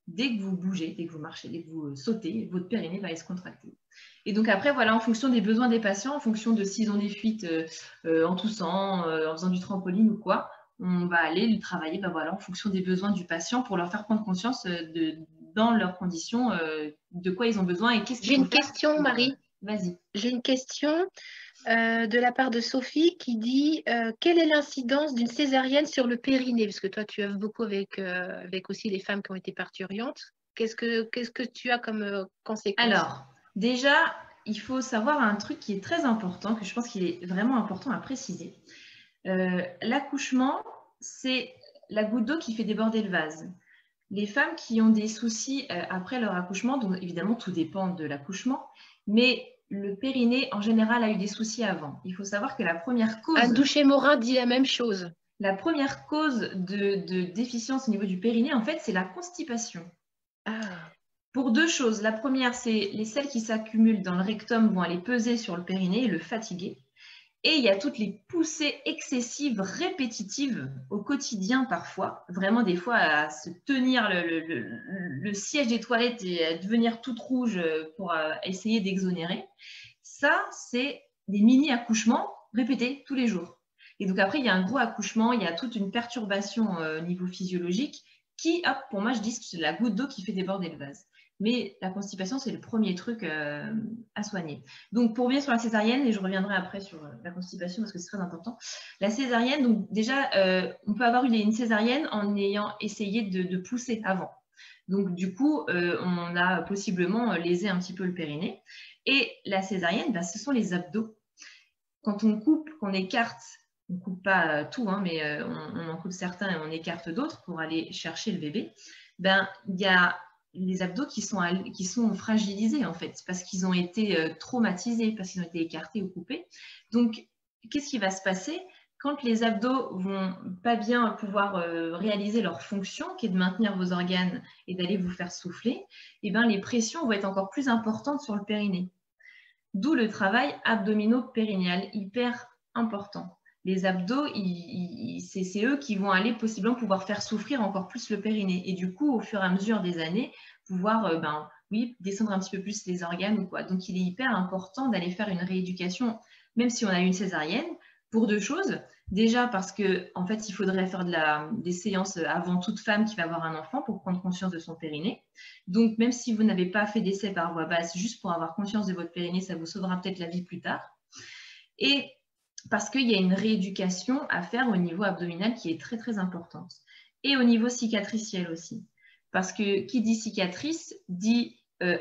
Dès que vous bougez, dès que vous marchez, dès que vous sautez, votre périnée va aller se contracter. Et donc après, voilà, en fonction des besoins des patients, en fonction de s'ils ont des fuites en toussant, en faisant du trampoline ou quoi, on va aller lui travailler en fonction des besoins du patient pour leur faire prendre conscience dans leurs conditions de quoi ils ont besoin et qu'est-ce qu'il faut faire. J'ai une question, Marie. Vas-y. J'ai une question de la part de Sophie qui dit quelle est l'incidence d'une césarienne sur le périnée? Parce que toi, tu œuvres beaucoup avec aussi les femmes qui ont été parturientes. Qu'est-ce que tu as comme conséquence? Alors, déjà, il faut savoir un truc qui est très important, que je pense qu'il est vraiment important à préciser. L'accouchement, c'est la goutte d'eau qui fait déborder le vase. Les femmes qui ont des soucis après leur accouchement, donc évidemment tout dépend de l'accouchement, mais le périnée en général a eu des soucis avant. Il faut savoir que la première cause... Anne Douchet-Morin dit la même chose. La première cause de déficience au niveau du périnée, en fait, c'est la constipation. Ah. Pour deux choses. La première, c'est les selles qui s'accumulent dans le rectum vont aller peser sur le périnée et le fatiguer. Et il y a toutes les poussées excessives, répétitives au quotidien parfois, vraiment des fois à se tenir le siège des toilettes et à devenir toute rouge pour essayer d'exonérer. Ça, c'est des mini-accouchements répétés tous les jours. Et donc après, il y a un gros accouchement, il y a toute une perturbation au niveau physiologique qui, hop, pour moi, je dis que c'est la goutte d'eau qui fait déborder le vase. Mais la constipation, c'est le premier truc à soigner. Donc, pour revenir sur la césarienne, et je reviendrai après sur la constipation parce que c'est très important. La césarienne, donc déjà, on peut avoir eu une césarienne en ayant essayé de pousser avant. Donc, du coup, on a possiblement lésé un petit peu le périnée. Et la césarienne, ce sont les abdos. Quand on coupe, qu'on écarte, on ne coupe pas tout, hein, mais on en coupe certains et on écarte d'autres pour aller chercher le bébé, il y a les abdos qui sont fragilisés en fait, parce qu'ils ont été traumatisés, parce qu'ils ont été écartés ou coupés. Donc, qu'est-ce qui va se passer quand les abdos vont pas bien pouvoir réaliser leur fonction, qui est de maintenir vos organes et d'aller vous faire souffler? Et les pressions vont être encore plus importantes sur le périnée. D'où le travail abdominopérinéal, hyper important. Les abdos, c'est eux qui vont aller possiblement pouvoir faire souffrir encore plus le périnée. Et du coup, au fur et à mesure des années, pouvoir descendre un petit peu plus les organes ou quoi. Donc, il est hyper important d'aller faire une rééducation, même si on a eu une césarienne, pour deux choses. Déjà parce que, en fait, il faudrait faire des séances avant toute femme qui va avoir un enfant pour prendre conscience de son périnée. Donc, même si vous n'avez pas fait d'essai par voie basse, juste pour avoir conscience de votre périnée, ça vous sauvera peut-être la vie plus tard. Et parce qu'il y a une rééducation à faire au niveau abdominal qui est très, très importante. Et au niveau cicatriciel aussi. Parce que qui dit cicatrice dit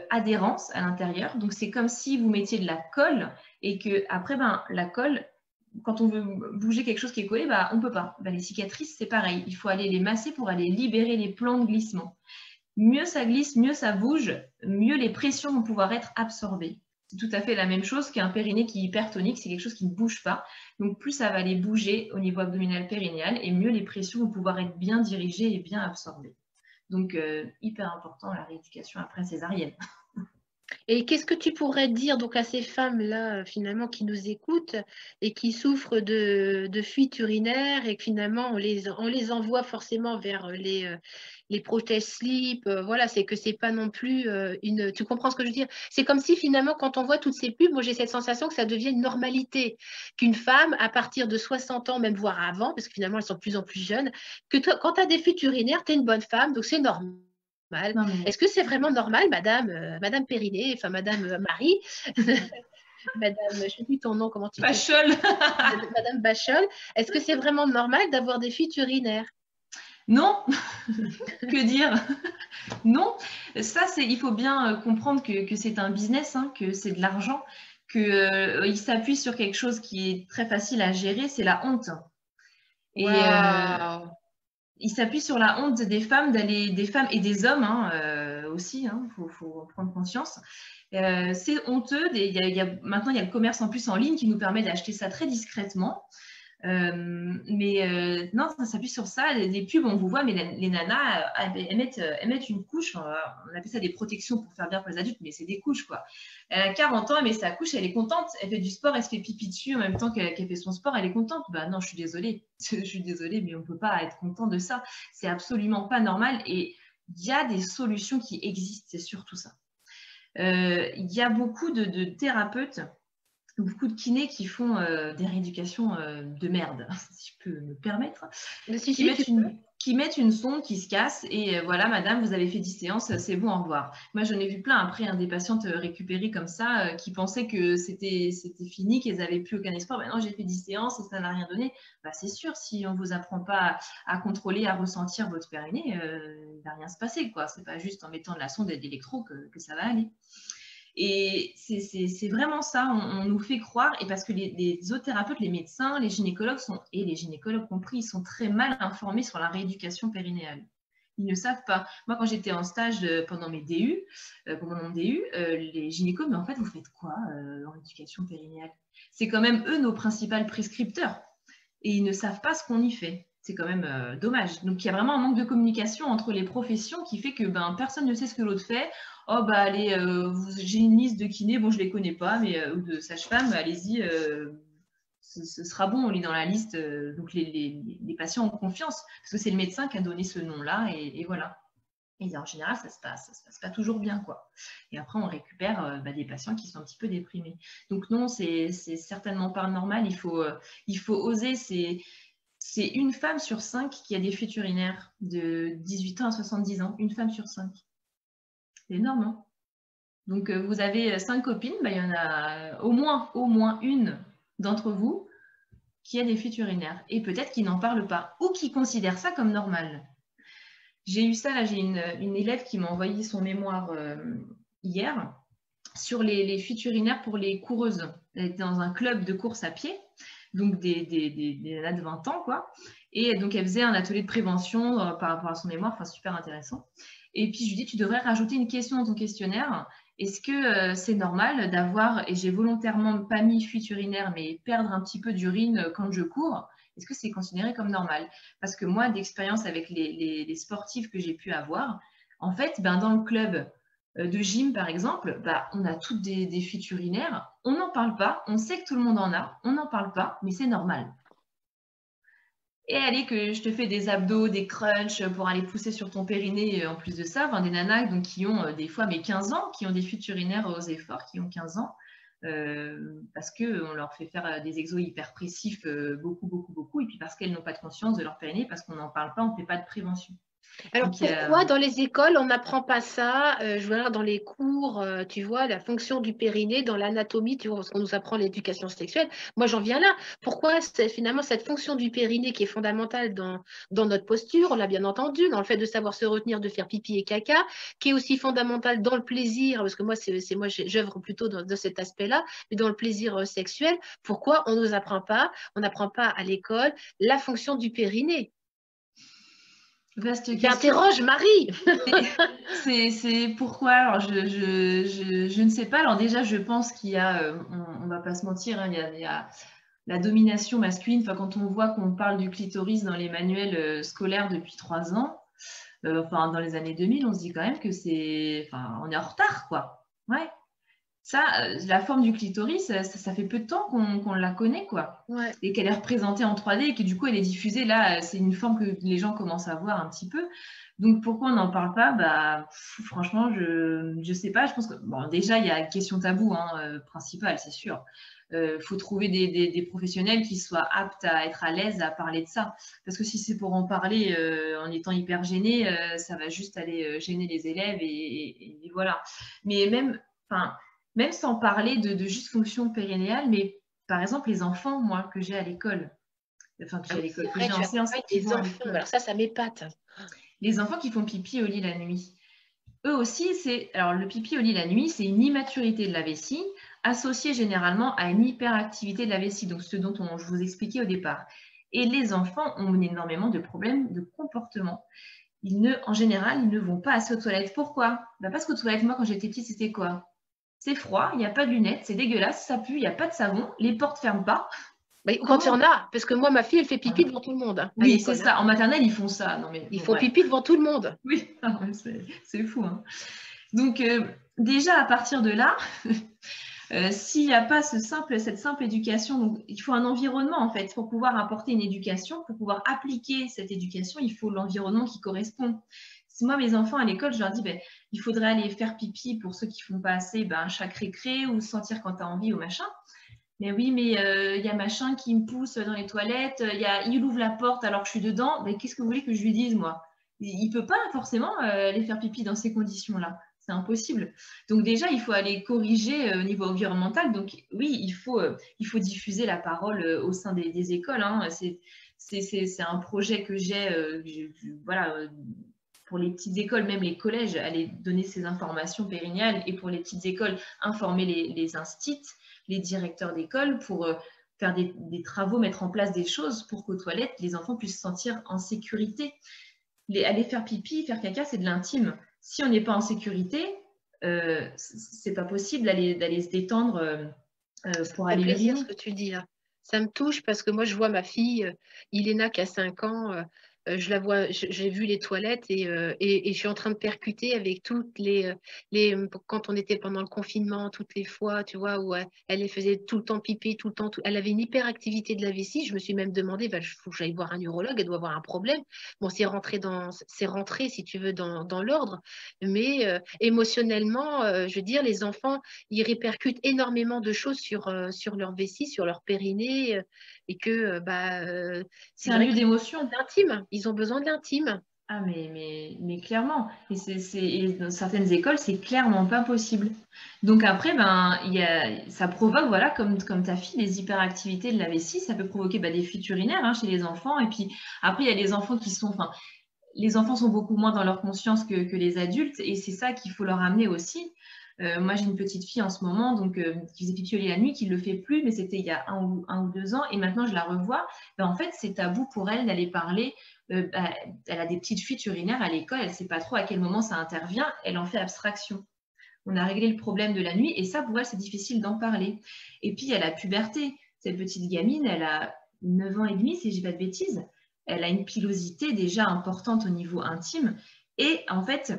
adhérence à l'intérieur. Donc, c'est comme si vous mettiez de la colle et que après, la colle, quand on veut bouger quelque chose qui est collé, on ne peut pas. Les cicatrices, c'est pareil. Il faut aller les masser pour aller libérer les plans de glissement. Mieux ça glisse, mieux ça bouge, mieux les pressions vont pouvoir être absorbées. C'est tout à fait la même chose qu'un périnée qui est hypertonique, c'est quelque chose qui ne bouge pas. Donc plus ça va aller bouger au niveau abdominal périnéal et mieux les pressions vont pouvoir être bien dirigées et bien absorbées. Donc hyper important la rééducation après césarienne. Et qu'est-ce que tu pourrais dire donc à ces femmes-là, finalement, qui nous écoutent et qui souffrent de fuite urinaire et que finalement, on les envoie forcément vers les protèges slip. Voilà, c'est que c'est pas non plus une... Tu comprends ce que je veux dire? C'est comme si finalement, quand on voit toutes ces pubs, moi j'ai cette sensation que ça devient une normalité. Qu'une femme, à partir de 60 ans, même voire avant, parce que finalement, elles sont de plus en plus jeunes, que toi, quand tu as des fuites urinaires, tu es une bonne femme, donc c'est normal. Non, mais... Est-ce que c'est vraiment normal, Madame Périnée, enfin Madame Marie, Madame, je ne sais plus ton nom, comment tu t'appelles? Bachol. Madame Bachol, est-ce que c'est vraiment normal d'avoir des fuites urinaires? Non. Que dire? Non. Ça, il faut bien comprendre que c'est un business, hein, que c'est de l'argent, qu'il s'appuie sur quelque chose qui est très facile à gérer, c'est la honte. Et Waouh! il s'appuie sur la honte des femmes, des femmes et des hommes hein, aussi, faut en prendre conscience. C'est honteux. Maintenant, il y a le commerce en plus en ligne qui nous permet d'acheter ça très discrètement. Non, ça s'appuie sur ça. Les pubs, on vous voit, mais les nanas, elles mettent une couche. On appelle ça des protections pour faire bien pour les adultes, mais c'est des couches, quoi. Elle a 40 ans, elle met sa couche, elle est contente. Elle fait du sport, elle se fait pipi dessus en même temps qu'elle fait son sport, elle est contente. Bah non, je suis désolée. Je suis désolée, mais on ne peut pas être content de ça. C'est absolument pas normal. Et il y a des solutions qui existent, c'est surtout ça. Il y a beaucoup de thérapeutes, beaucoup de kinés qui font des rééducations de merde, si je peux me permettre, qui mettent une sonde qui se casse et voilà, madame, vous avez fait 10 séances, c'est bon, au revoir. Moi, j'en ai vu plein après, des patientes récupérées comme ça, qui pensaient que c'était fini, qu'elles n'avaient plus aucun espoir. Ben non, j'ai fait 10 séances et ça n'a rien donné. Bah, c'est sûr, si on ne vous apprend pas à contrôler, à ressentir votre périnée, il ne va rien se passer, quoi. C'est pas juste en mettant de la sonde et de l'électro que ça va aller. Et c'est vraiment ça, on nous fait croire, et parce que les zoothérapeutes, les médecins, les gynécologues et les gynécologues compris, ils sont très mal informés sur la rééducation périnéale. Ils ne savent pas. Moi, quand j'étais en stage pendant mes DU, pendant mon DU, les gynécologues, mais en fait, vous faites quoi en rééducation périnéale? C'est quand même eux nos principaux prescripteurs, et ils ne savent pas ce qu'on y fait. C'est quand même dommage. Donc, il y a vraiment un manque de communication entre les professions qui fait que personne ne sait ce que l'autre fait. Oh, bah allez, j'ai une liste de kinés, bon, je ne les connais pas, mais, ou de sages-femmes, allez-y, ce sera bon, on lit dans la liste. Donc, les patients ont confiance, parce que c'est le médecin qui a donné ce nom-là, et voilà. Et en général, ça se passe pas toujours bien, quoi. Et après, on récupère des patients qui sont un petit peu déprimés. Donc non, c'est certainement pas normal. Il faut oser. C'est une femme sur 5 qui a des fuites urinaires de 18 ans à 70 ans. Une femme sur 5. C'est énorme, hein. Donc, vous avez 5 copines, il y en a au moins une d'entre vous qui a des fuites urinaires. Et peut-être qui n'en parle pas ou qui considère ça comme normal. J'ai eu ça, là, j'ai une élève qui m'a envoyé son mémoire hier sur les fuites urinaires pour les coureuses. Elle était dans un club de course à pied, donc des nanas de 20 ans, quoi. Et donc, elle faisait un atelier de prévention par rapport à son mémoire, enfin, super intéressant. Et puis, je lui dis, tu devrais rajouter une question dans ton questionnaire. Est-ce que c'est normal d'avoir, et j'ai volontairement pas mis fuite urinaire, mais perdre un petit peu d'urine quand je cours? Est-ce que c'est considéré comme normal? Parce que moi, d'expérience avec les sportifs que j'ai pu avoir, en fait, dans le club de gym, par exemple, on a toutes des fuites urinaires. On n'en parle pas. On sait que tout le monde en a. On n'en parle pas, mais c'est normal. Et allez, que je te fais des abdos, des crunchs pour aller pousser sur ton périnée. En plus de ça, des nanas donc, qui ont des fois 15 ans, qui ont des fuites urinaires aux efforts, qui ont 15 ans. Parce qu'on leur fait faire des exos hyperpressifs beaucoup, et puis parce qu'elles n'ont pas de conscience de leur périnée, parce qu'on n'en parle pas, on ne fait pas de prévention. Alors, donc, pourquoi dans les écoles, on n'apprend pas ça? Je vois dans les cours, tu vois, la fonction du périnée, dans l'anatomie, tu vois, parce qu'on nous apprend l'éducation sexuelle. Moi, j'en viens là. Pourquoi finalement cette fonction du périnée qui est fondamentale dans notre posture, on l'a bien entendu, dans le fait de savoir se retenir, de faire pipi et caca, qui est aussi fondamentale dans le plaisir, parce que moi, moi j'œuvre plutôt dans cet aspect-là, mais dans le plaisir sexuel. Pourquoi on ne nous apprend pas, on n'apprend pas à l'école la fonction du périnée? Vaste question. J'interroge Marie. C'est pourquoi? Alors, je ne sais pas. Alors déjà, je pense qu'il y a, on ne va pas se mentir, hein, il y a la domination masculine. Enfin, quand on voit qu'on parle du clitoris dans les manuels scolaires depuis 3 ans, enfin dans les années 2000, on se dit quand même que on est en retard, quoi. Ouais. Ça, la forme du clitoris, ça fait peu de temps qu'on la connaît, quoi. Ouais. Et qu'elle est représentée en 3D et que du coup, elle est diffusée. Là, c'est une forme que les gens commencent à voir un petit peu. Donc, pourquoi on n'en parle pas? Bah, franchement, je sais pas. Je pense que, bon, déjà, il y a une question taboue principale, c'est sûr. Faut trouver des professionnels qui soient aptes à être à l'aise à parler de ça. Parce que si c'est pour en parler en étant hyper gêné, ça va juste aller gêner les élèves et voilà. Mais même sans parler de juste fonction périnéale, mais par exemple, les enfants, moi, que j'ai à l'école, enfin, que j'ai à l'école, que j'ai en séance, qui des vont à enfants. l'école, Alors ça m'épate. les enfants qui font pipi au lit la nuit, eux aussi, alors le pipi au lit la nuit, c'est une immaturité de la vessie associée généralement à une hyperactivité de la vessie, donc ce dont je vous expliquais au départ. Et les enfants ont énormément de problèmes de comportement. En général, ils ne vont pas assez aux toilettes. Pourquoi? Bah parce qu'aux toilettes, moi, quand j'étais petite, c'était quoi? C'est froid, il n'y a pas de lunettes, c'est dégueulasse, ça pue, il n'y a pas de savon, les portes ne ferment pas. Mais quand il y en a, parce que moi, ma fille, elle fait pipi devant tout le monde, hein, à Oui, c'est l'école. ça. En maternelle, ils font ça. Non, mais Ils bon, font bref. pipi devant tout le monde. Oui, c'est fou. Hein. Donc, déjà, à partir de là, s'il n'y a pas cette simple éducation, donc il faut un environnement, en fait. Pour pouvoir apporter une éducation, pour pouvoir appliquer cette éducation, il faut l'environnement qui correspond. Si moi, mes enfants à l'école, je leur dis, ben, il faudrait aller faire pipi pour ceux qui ne font pas assez, ben, chaque récré ou sentir quand tu as envie ou machin. Mais oui, mais y a machin qui me pousse dans les toilettes, il ouvre la porte alors que je suis dedans. Mais qu'est-ce que vous voulez que je lui dise, moi? Il ne peut pas forcément aller faire pipi dans ces conditions-là. C'est impossible. Donc déjà, il faut aller corriger au niveau environnemental. Donc oui, il faut diffuser la parole au sein des écoles. Hein. C'est un projet que j'ai, voilà, pour les petites écoles, même les collèges, aller donner ces informations périnéales et pour les petites écoles, informer les instits, les directeurs d'école pour faire des travaux, mettre en place des choses pour qu'aux toilettes, les enfants puissent se sentir en sécurité. Aller faire pipi, faire caca, c'est de l'intime. Si on n'est pas en sécurité, c'est pas possible d'aller se détendre pour aller plaisir ce uriner. que tu dis là. Ça me touche parce que moi, je vois ma fille, Iléna, qui a 5 ans. Je la vois, j'ai vu les toilettes et je suis en train de percuter avec toutes quand on était pendant le confinement, toutes les fois, tu vois, où elle faisait tout le temps pipi, tout le temps, elle avait une hyperactivité de la vessie. Je me suis même demandé, il faut que j'aille voir un urologue, elle doit avoir un problème. Bon, c'est rentré, si tu veux, dans l'ordre, mais émotionnellement, je veux dire, les enfants, ils répercutent énormément de choses sur leur vessie, sur leur périnée, et que c'est un lieu d'émotion. L'intime, ils ont besoin de l'intime. Ah, mais clairement. Et dans certaines écoles, c'est clairement pas possible. Donc après, ça provoque, voilà, comme ta fille, des hyperactivités de la vessie. Ça peut provoquer des fuites urinaires chez les enfants. Et puis après, il y a les enfants les enfants sont beaucoup moins dans leur conscience que les adultes. Et c'est ça qu'il faut leur amener aussi. Moi, j'ai une petite fille en ce moment qui faisait pipi au lit la nuit, qui ne le fait plus, mais c'était il y a 1 ou 2 ans. Et maintenant, je la revois. En fait, c'est tabou pour elle d'aller parler. Elle a des petites fuites urinaires à l'école. Elle ne sait pas trop à quel moment ça intervient. Elle en fait abstraction. On a réglé le problème de la nuit. Et ça, pour elle, c'est difficile d'en parler. Et puis, il y a la puberté. Cette petite gamine, elle a 9 ans et demi, si je ne dis pas de bêtises. Elle a une pilosité déjà importante au niveau intime. Et en fait,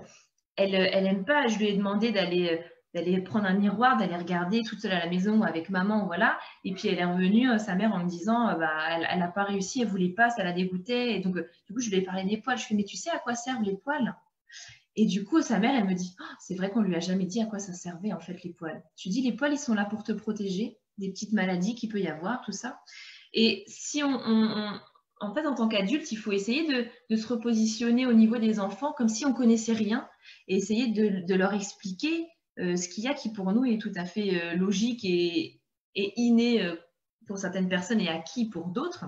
elle n'aime pas. Je lui ai demandé d'aller prendre un miroir, d'aller regarder toute seule à la maison avec maman, voilà. Et puis elle est revenue, sa mère, en me disant, elle n'a pas réussi, elle voulait pas, ça la dégoûtait. Et donc, du coup, je lui ai parlé des poils. Je lui ai dit, mais tu sais à quoi servent les poils? Et du coup, sa mère, elle me dit, oh, c'est vrai qu'on lui a jamais dit à quoi ça servait en fait les poils. Je lui dis, les poils, ils sont là pour te protéger des petites maladies qu'il peut y avoir, tout ça. Et si en fait, en tant qu'adulte, il faut essayer de se repositionner au niveau des enfants comme si on connaissait rien et essayer de leur expliquer ce qu'il y a qui pour nous est tout à fait logique et inné pour certaines personnes et acquis pour d'autres.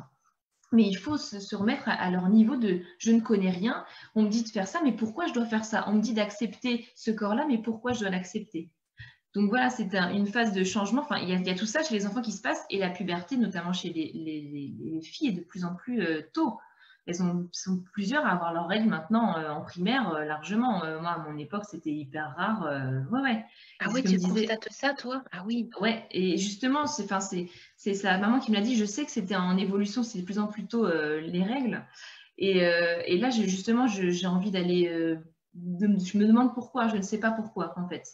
Mais il faut se remettre à leur niveau de je ne connais rien, on me dit de faire ça, mais pourquoi je dois faire ça? On me dit d'accepter ce corps-là, mais pourquoi je dois l'accepter? Donc voilà, c'est une phase de changement. Enfin, il y a tout ça chez les enfants qui se passe et la puberté, notamment chez les filles, est de plus en plus tôt. sont plusieurs à avoir leurs règles maintenant en primaire, largement. Moi, à mon époque, c'était hyper rare. Ouais, ouais. Ah Et c'est oui, comme je tu disais, constates ça, toi? Ah oui. ouais, et justement, c'est sa maman qui me l'a dit. Je sais que c'était en évolution, c'est de plus en plus tôt les règles. Et là, justement, j'ai envie d'aller. Je me demande pourquoi, je ne sais pas pourquoi, en fait.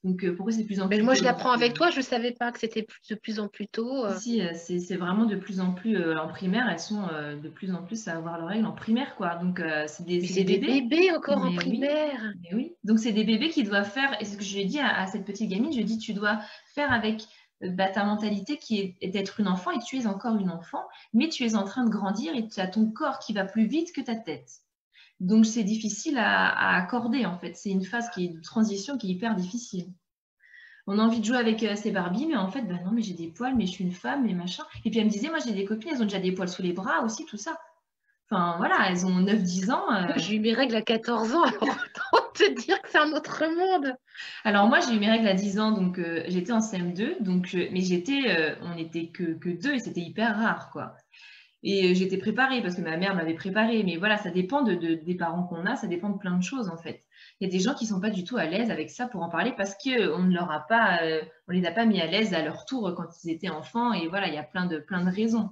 Donc, pourquoi c'est de plus en Ben, plus moi, tôt? je Donc, l'apprends avec toi. Je ne savais pas que c'était de plus en plus tôt. si, c'est vraiment de plus en plus en primaire, elles sont de plus en plus à avoir leurs règles en primaire, quoi. Donc, Mais c'est c'est des des bébés. bébés encore en Mais oui, primaire. mais oui. Donc, c'est des bébés qui doivent faire, et c'est ce que je lui ai dit à cette petite gamine, je lui ai dit, tu dois faire avec ta mentalité qui est d'être une enfant, et tu es encore une enfant, mais tu es en train de grandir et tu as ton corps qui va plus vite que ta tête. Donc, c'est difficile à accorder, en fait. C'est une phase qui est de transition qui est hyper difficile. On a envie de jouer avec ses Barbies, mais en fait, bah non, mais j'ai des poils, mais je suis une femme, et machin. Et puis elle me disait, moi j'ai des copines, elles ont déjà des poils sous les bras aussi, tout ça. Enfin voilà, elles ont 9-10 ans. J'ai eu mes règles à 14 ans. Alors, autant te dire que c'est un autre monde. Alors moi j'ai eu mes règles à 10 ans, donc j'étais en CM2, donc, mais on n'était que deux et c'était hyper rare, quoi. Et j'étais préparée parce que ma mère m'avait préparée. Mais voilà, ça dépend des parents qu'on a, ça dépend de plein de choses en fait. Il y a des gens qui ne sont pas du tout à l'aise avec ça pour en parler parce qu'on ne leur a pas, on les a pas mis à l'aise à leur tour quand ils étaient enfants. Et voilà, il y a plein de raisons.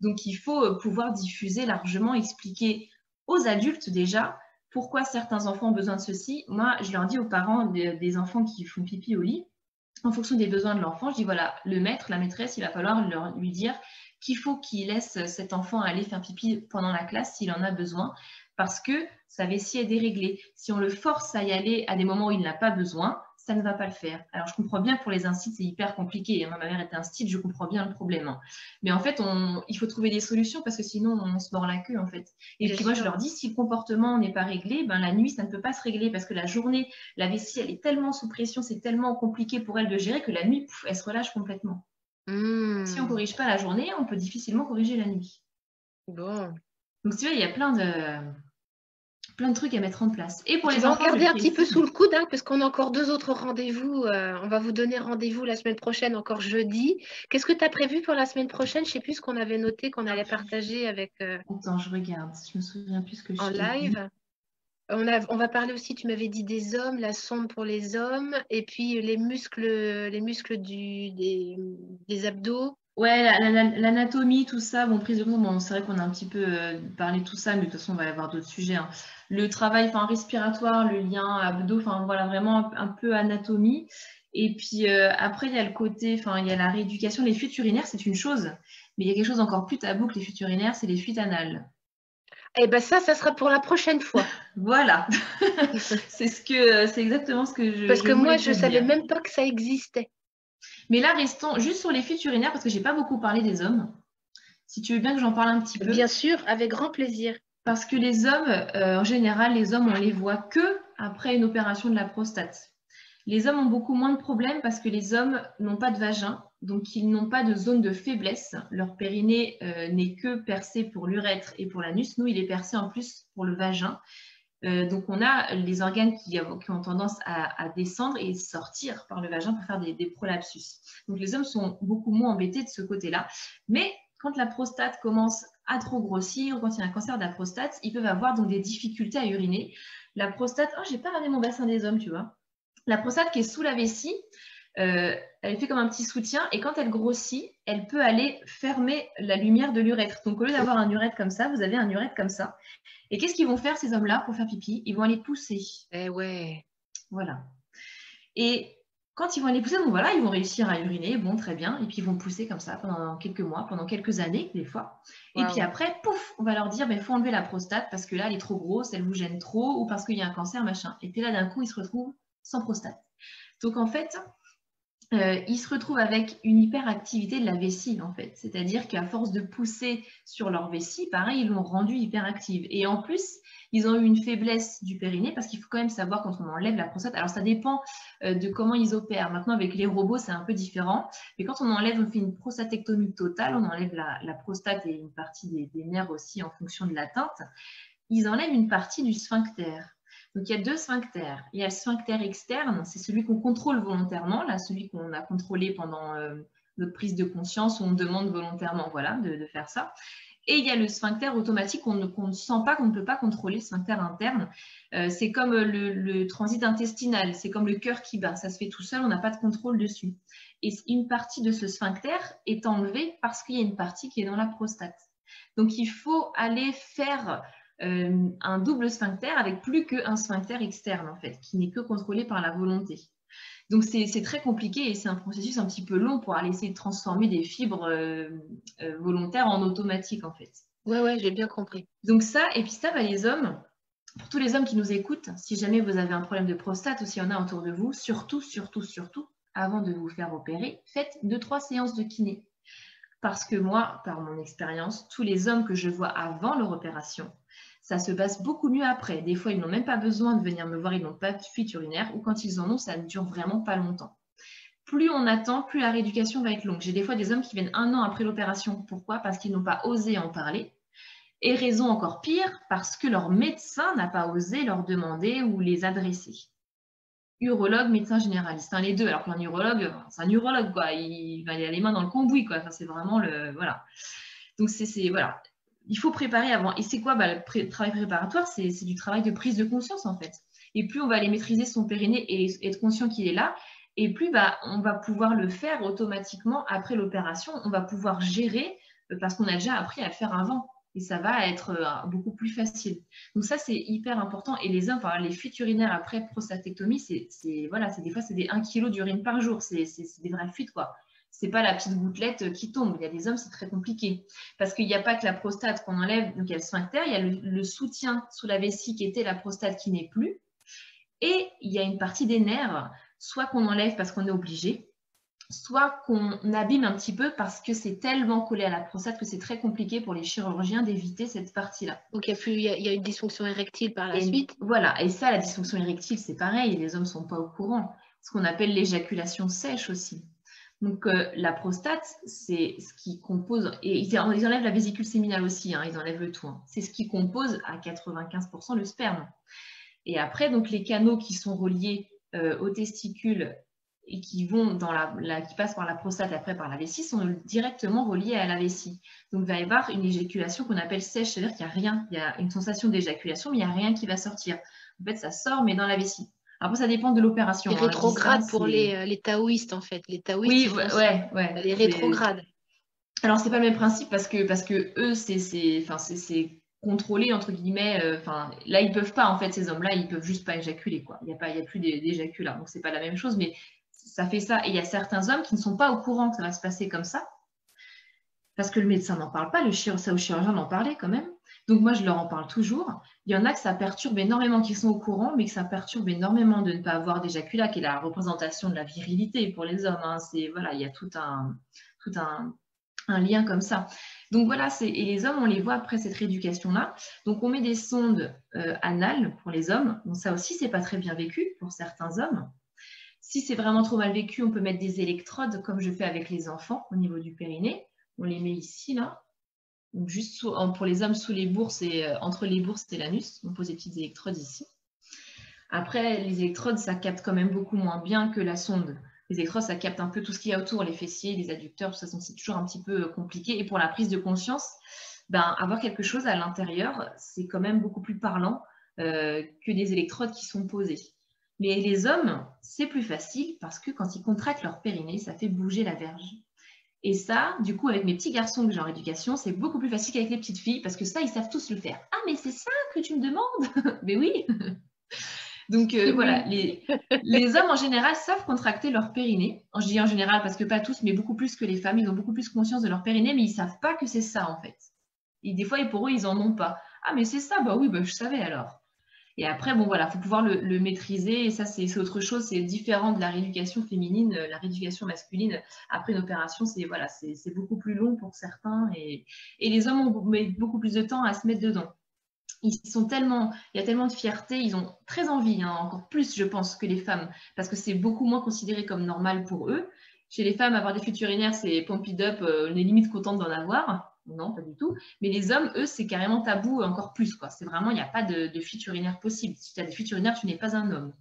Donc il faut pouvoir diffuser largement, expliquer aux adultes déjà pourquoi certains enfants ont besoin de ceci. Moi, je leur dis aux parents des enfants qui font pipi au lit, en fonction des besoins de l'enfant, je dis voilà, le maître, la maîtresse, il va falloir lui dire qu'il faut qu'il laisse cet enfant aller faire pipi pendant la classe s'il en a besoin, parce que sa vessie est déréglée. Si on le force à y aller à des moments où il n'a pas besoin, ça ne va pas le faire. Alors, je comprends bien que pour les instits, c'est hyper compliqué. Moi, ma mère était instit, je comprends bien le problème. Mais en fait, il faut trouver des solutions parce que sinon, on se mord la queue, en fait. Et Bien puis, moi, sûr. je leur dis, si le comportement n'est pas réglé, ben, la nuit, ça ne peut pas se régler parce que la journée, la vessie, elle est tellement sous pression, c'est tellement compliqué pour elle de gérer que la nuit, elle se relâche complètement. Si on ne corrige pas la journée, on peut difficilement corriger la nuit. Bon. Donc, tu vois, il y a plein de trucs à mettre en place. Et pour Tu les vas en enfants, je garder un petit peu précise. sous le coude, hein, parce qu'on a encore 2 autres rendez-vous. On va vous donner rendez-vous la semaine prochaine, encore jeudi. Qu'est-ce que tu as prévu pour la semaine prochaine? Je ne sais plus ce qu'on avait noté, qu'on allait partager avec Attends, je regarde. Je me souviens plus ce que en je t'ai dit. live. On va parler aussi, tu m'avais dit des hommes, la sonde pour les hommes, et puis les muscles des abdos. Ouais, l'anatomie, tout ça, bon, prise de compte, bon, c'est vrai qu'on a un petit peu parlé de tout ça, mais de toute façon, on va y avoir d'autres sujets, hein. Le travail, enfin, respiratoire, le lien abdos, enfin, voilà, vraiment un peu anatomie. Et puis après, il y a le côté, enfin, il y a la rééducation. Les fuites urinaires, c'est une chose, mais il y a quelque chose encore plus tabou que les fuites urinaires, c'est les fuites anales. Eh ben ça sera pour la prochaine fois. Voilà, c'est exactement ce que Parce que je moi, voulais je te ne savais dire. même pas que ça existait. Mais là, restons juste sur les fuites urinaires parce que j'ai pas beaucoup parlé des hommes. Si tu veux bien que j'en parle un petit peu. Bien sûr, avec grand plaisir. Parce que les hommes, en général, les hommes, on les voit que après une opération de la prostate. Les hommes ont beaucoup moins de problèmes parce que les hommes n'ont pas de vagin, donc ils n'ont pas de zone de faiblesse. Leur périnée n'est que percé pour l'urètre et pour l'anus. Nous, il est percé en plus pour le vagin. Donc on a les organes qui ont tendance à descendre et sortir par le vagin pour faire des prolapsus. Donc les hommes sont beaucoup moins embêtés de ce côté-là. Mais quand la prostate commence à trop grossir ou quand il y a un cancer de la prostate, ils peuvent avoir donc des difficultés à uriner. La prostate, oh, j'ai pas regardé mon bassin des hommes, tu vois. La prostate qui est sous la vessie, elle fait comme un petit soutien et quand elle grossit, elle peut aller fermer la lumière de l'urètre. Donc au lieu d'avoir un urètre comme ça, vous avez un urètre comme ça. Et qu'est-ce qu'ils vont faire ces hommes-là pour faire pipi? Ils vont aller pousser. Eh ouais. Voilà. Et quand ils vont aller pousser, donc voilà, ils vont réussir à uriner, bon, très bien. Et puis ils vont pousser comme ça pendant quelques mois, pendant quelques années, des fois. Wow. Et puis après, pouf, on va leur dire, il faut enlever la prostate parce que là, elle est trop grosse, elle vous gêne trop, ou parce qu'il y a un cancer, machin. Et puis là, d'un coup, ils se retrouvent sans prostate. Donc en fait, ils se retrouvent avec une hyperactivité de la vessie, en fait. C'est-à-dire qu'à force de pousser sur leur vessie, pareil, ils l'ont rendue hyperactive. Et en plus, ils ont eu une faiblesse du périnée parce qu'il faut quand même savoir quand on enlève la prostate. Alors, ça dépend de comment ils opèrent. Maintenant, avec les robots, c'est un peu différent. Mais quand on enlève, on fait une prostatectomie totale, on enlève la prostate et une partie des nerfs aussi en fonction de l'atteinte. Ils enlèvent une partie du sphincter. Donc, il y a 2 sphincters. Il y a le sphincter externe, c'est celui qu'on contrôle volontairement, là, celui qu'on a contrôlé pendant notre prise de conscience où on demande volontairement voilà, de faire ça. Et il y a le sphincter automatique qu'on ne sent pas, qu'on ne peut pas contrôler, le sphincter interne. C'est comme le transit intestinal, c'est comme le cœur qui bat. Ça se fait tout seul, on n'a pas de contrôle dessus. Et une partie de ce sphincter est enlevée parce qu'il y a une partie qui est dans la prostate. Donc, il faut aller faire un double sphincter avec plus qu'un sphincter externe, en fait, qui n'est que contrôlé par la volonté. Donc, c'est très compliqué et c'est un processus un petit peu long pour aller essayer de transformer des fibres volontaires en automatique, en fait. Ouais, j'ai bien compris. Donc ça, et puis ça, bah, les hommes, pour tous les hommes qui nous écoutent, si jamais vous avez un problème de prostate ou s'il y en a autour de vous, surtout, avant de vous faire opérer, faites 2-3 séances de kiné. Parce que moi, par mon expérience, tous les hommes que je vois avant leur opération, ça se passe beaucoup mieux après. Des fois, ils n'ont même pas besoin de venir me voir, ils n'ont pas de fuite urinaire, ou quand ils en ont, ça ne dure vraiment pas longtemps. Plus on attend, plus la rééducation va être longue. J'ai des fois des hommes qui viennent 1 an après l'opération. Pourquoi? Parce qu'ils n'ont pas osé en parler. Et raison encore pire, parce que leur médecin n'a pas osé leur demander ou les adresser. Urologue, médecin généraliste, hein, les deux. Alors qu'un urologue, c'est un urologue, quoi. Il va aller les mains dans le cambouis, quoi. Enfin, c'est vraiment le... Voilà. Donc, voilà. Il faut préparer avant. Et c'est quoi le travail préparatoire? C'est du travail de prise de conscience, en fait. Et plus on va aller maîtriser son périnée et être conscient qu'il est là, et plus on va pouvoir le faire automatiquement après l'opération. On va pouvoir gérer parce qu'on a déjà appris à le faire avant. Et ça va être beaucoup plus facile. Donc ça, c'est hyper important. Et les hommes, enfin, les fuites urinaires après prostatectomie, voilà, des fois, c'est des 1 kg d'urine par jour. C'est des vraies fuites, quoi. C'est pas la petite gouttelette qui tombe. Il y a des hommes, c'est très compliqué. Parce qu'il n'y a pas que la prostate qu'on enlève, donc il y a le sphincter, il y a le soutien sous la vessie qui était la prostate qui n'est plus. Et il y a une partie des nerfs, soit qu'on enlève parce qu'on est obligé, soit qu'on abîme un petit peu parce que c'est tellement collé à la prostate que c'est très compliqué pour les chirurgiens d'éviter cette partie-là. Donc, il y a une dysfonction érectile par la suite. Voilà, et ça, la dysfonction érectile, c'est pareil, les hommes ne sont pas au courant. Ce qu'on appelle l'éjaculation sèche aussi. Donc, la prostate, c'est ce qui compose, et ils enlèvent la vésicule séminale aussi, hein, ils enlèvent le tout. Hein. C'est ce qui compose à 95% le sperme. Et après, donc, les canaux qui sont reliés aux testicules et qui vont qui passent par la prostate après par la vessie sont directement reliés à la vessie. Donc, il va y avoir une éjaculation qu'on appelle sèche, c'est-à-dire qu'il n'y a rien, il y a une sensation d'éjaculation, mais il n'y a rien qui va sortir. En fait, ça sort, mais dans la vessie. Après, ça dépend de l'opération. C'est rétrograde pour les taoïstes, en fait. Les taoïstes, oui, ouais. Les rétrogrades. Alors, c'est pas le même principe parce que eux, c'est contrôlé, entre guillemets. Là, ils peuvent pas, en fait, ces hommes-là, ils peuvent juste pas éjaculer, quoi. Il y a plus d'éjaculat. Donc, c'est pas la même chose, mais ça fait ça. Et il y a certains hommes qui ne sont pas au courant que ça va se passer comme ça, parce que le médecin n'en parle pas, ça au chirurgien d'en parler quand même. Donc moi, je leur en parle toujours. Il y en a que ça perturbe énormément, qui sont au courant, mais que ça perturbe énormément de ne pas avoir d'éjaculat, qui est la représentation de la virilité pour les hommes. Hein. Voilà, il y a tout un lien comme ça. Donc voilà, et les hommes, on les voit après cette rééducation-là. Donc on met des sondes anales pour les hommes. Donc ça aussi, c'est pas très bien vécu pour certains hommes. Si c'est vraiment trop mal vécu, on peut mettre des électrodes, comme je fais avec les enfants, au niveau du périnée. On les met ici, là. Donc juste pour les hommes, sous les bourses et entre les bourses et l'anus. On pose des petites électrodes ici. Après, les électrodes, ça capte quand même beaucoup moins bien que la sonde. Les électrodes, ça capte un peu tout ce qu'il y a autour, les fessiers, les adducteurs, tout ça, donc c'est toujours un petit peu compliqué. Et pour la prise de conscience, avoir quelque chose à l'intérieur, c'est quand même beaucoup plus parlant que des électrodes qui sont posées. Mais les hommes, c'est plus facile parce que quand ils contractent leur périnée, ça fait bouger la verge. Et ça, du coup, avec mes petits garçons que j'ai en éducation, c'est beaucoup plus facile qu'avec les petites filles parce que ça, ils savent tous le faire. Ah, mais c'est ça que tu me demandes? Mais oui. Donc, voilà, les hommes en général savent contracter leur périnée. Je dis en général parce que pas tous, mais beaucoup plus que les femmes. Ils ont beaucoup plus conscience de leur périnée, mais ils ne savent pas que c'est ça, en fait. Et des fois, pour eux, ils n'en ont pas. Ah, mais c'est ça? Bah oui, je savais alors. Et après, bon, voilà, il faut pouvoir le maîtriser. Et ça, c'est autre chose. C'est différent de la rééducation féminine. La rééducation masculine, après une opération, c'est beaucoup plus long pour certains. Et les hommes ont beaucoup plus de temps à se mettre dedans. Il y a tellement de fierté, ils ont très envie, hein, encore plus, je pense, que les femmes, parce que c'est beaucoup moins considéré comme normal pour eux. Chez les femmes, avoir des fuites urinaires, c'est pump it up, on est limite contente d'en avoir. Non, pas du tout. Mais les hommes, eux, c'est carrément tabou encore plus, quoi. C'est vraiment, il n'y a pas de fuite urinaire possible. Si tu as des fuites urinaires, tu n'es pas un homme.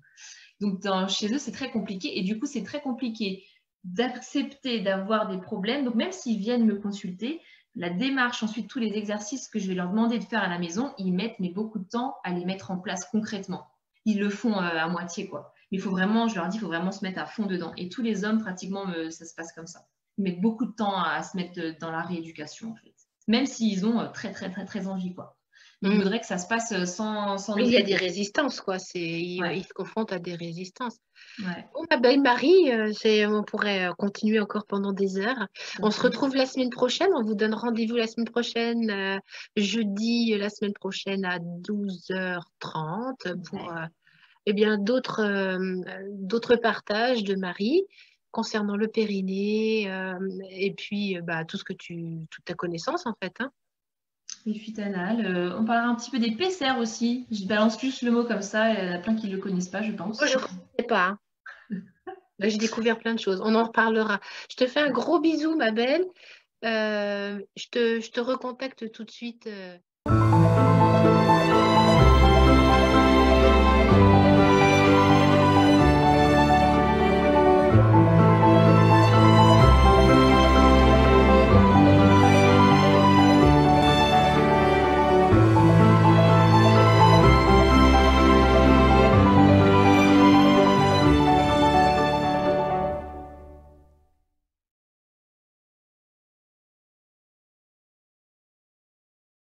Donc, chez eux, c'est très compliqué. Et du coup, c'est très compliqué d'accepter d'avoir des problèmes. Donc, même s'ils viennent me consulter, La démarche, ensuite, tous les exercices que je vais leur demander de faire à la maison, ils mettent mais beaucoup de temps à les mettre en place concrètement. Ils le font à moitié, quoi. Mais il faut vraiment, je leur dis, il faut vraiment se mettre à fond dedans. Et tous les hommes, pratiquement, ça se passe comme ça. Ils mettent beaucoup de temps à se mettre dans la rééducation, en fait. Même s'ils ont très, très, très, très envie, quoi. Il faudrait que ça se passe sans Il nous y a des aider. résistances, quoi. Ouais. Ils se confrontent à des résistances. Ouais. Bon, ma belle Marie, on pourrait continuer encore pendant des heures. On se Ok. retrouve la semaine prochaine. On vous donne rendez-vous la semaine prochaine, jeudi, la semaine prochaine à 12h30 pour Ouais. eh bien, d'autres partages de Marie concernant le périnée et puis tout ce que toute ta connaissance en fait. Hein. Les fuites anales. On parlera un petit peu des PCR aussi. Je balance juste le mot comme ça. Il y en a plein qui ne le connaissent pas, je Moi, pense. je ne connaissais pas. Hein. Là, j'ai découvert plein de choses. On en reparlera. Je te fais un gros bisou, ma belle. Je te recontacte tout de suite.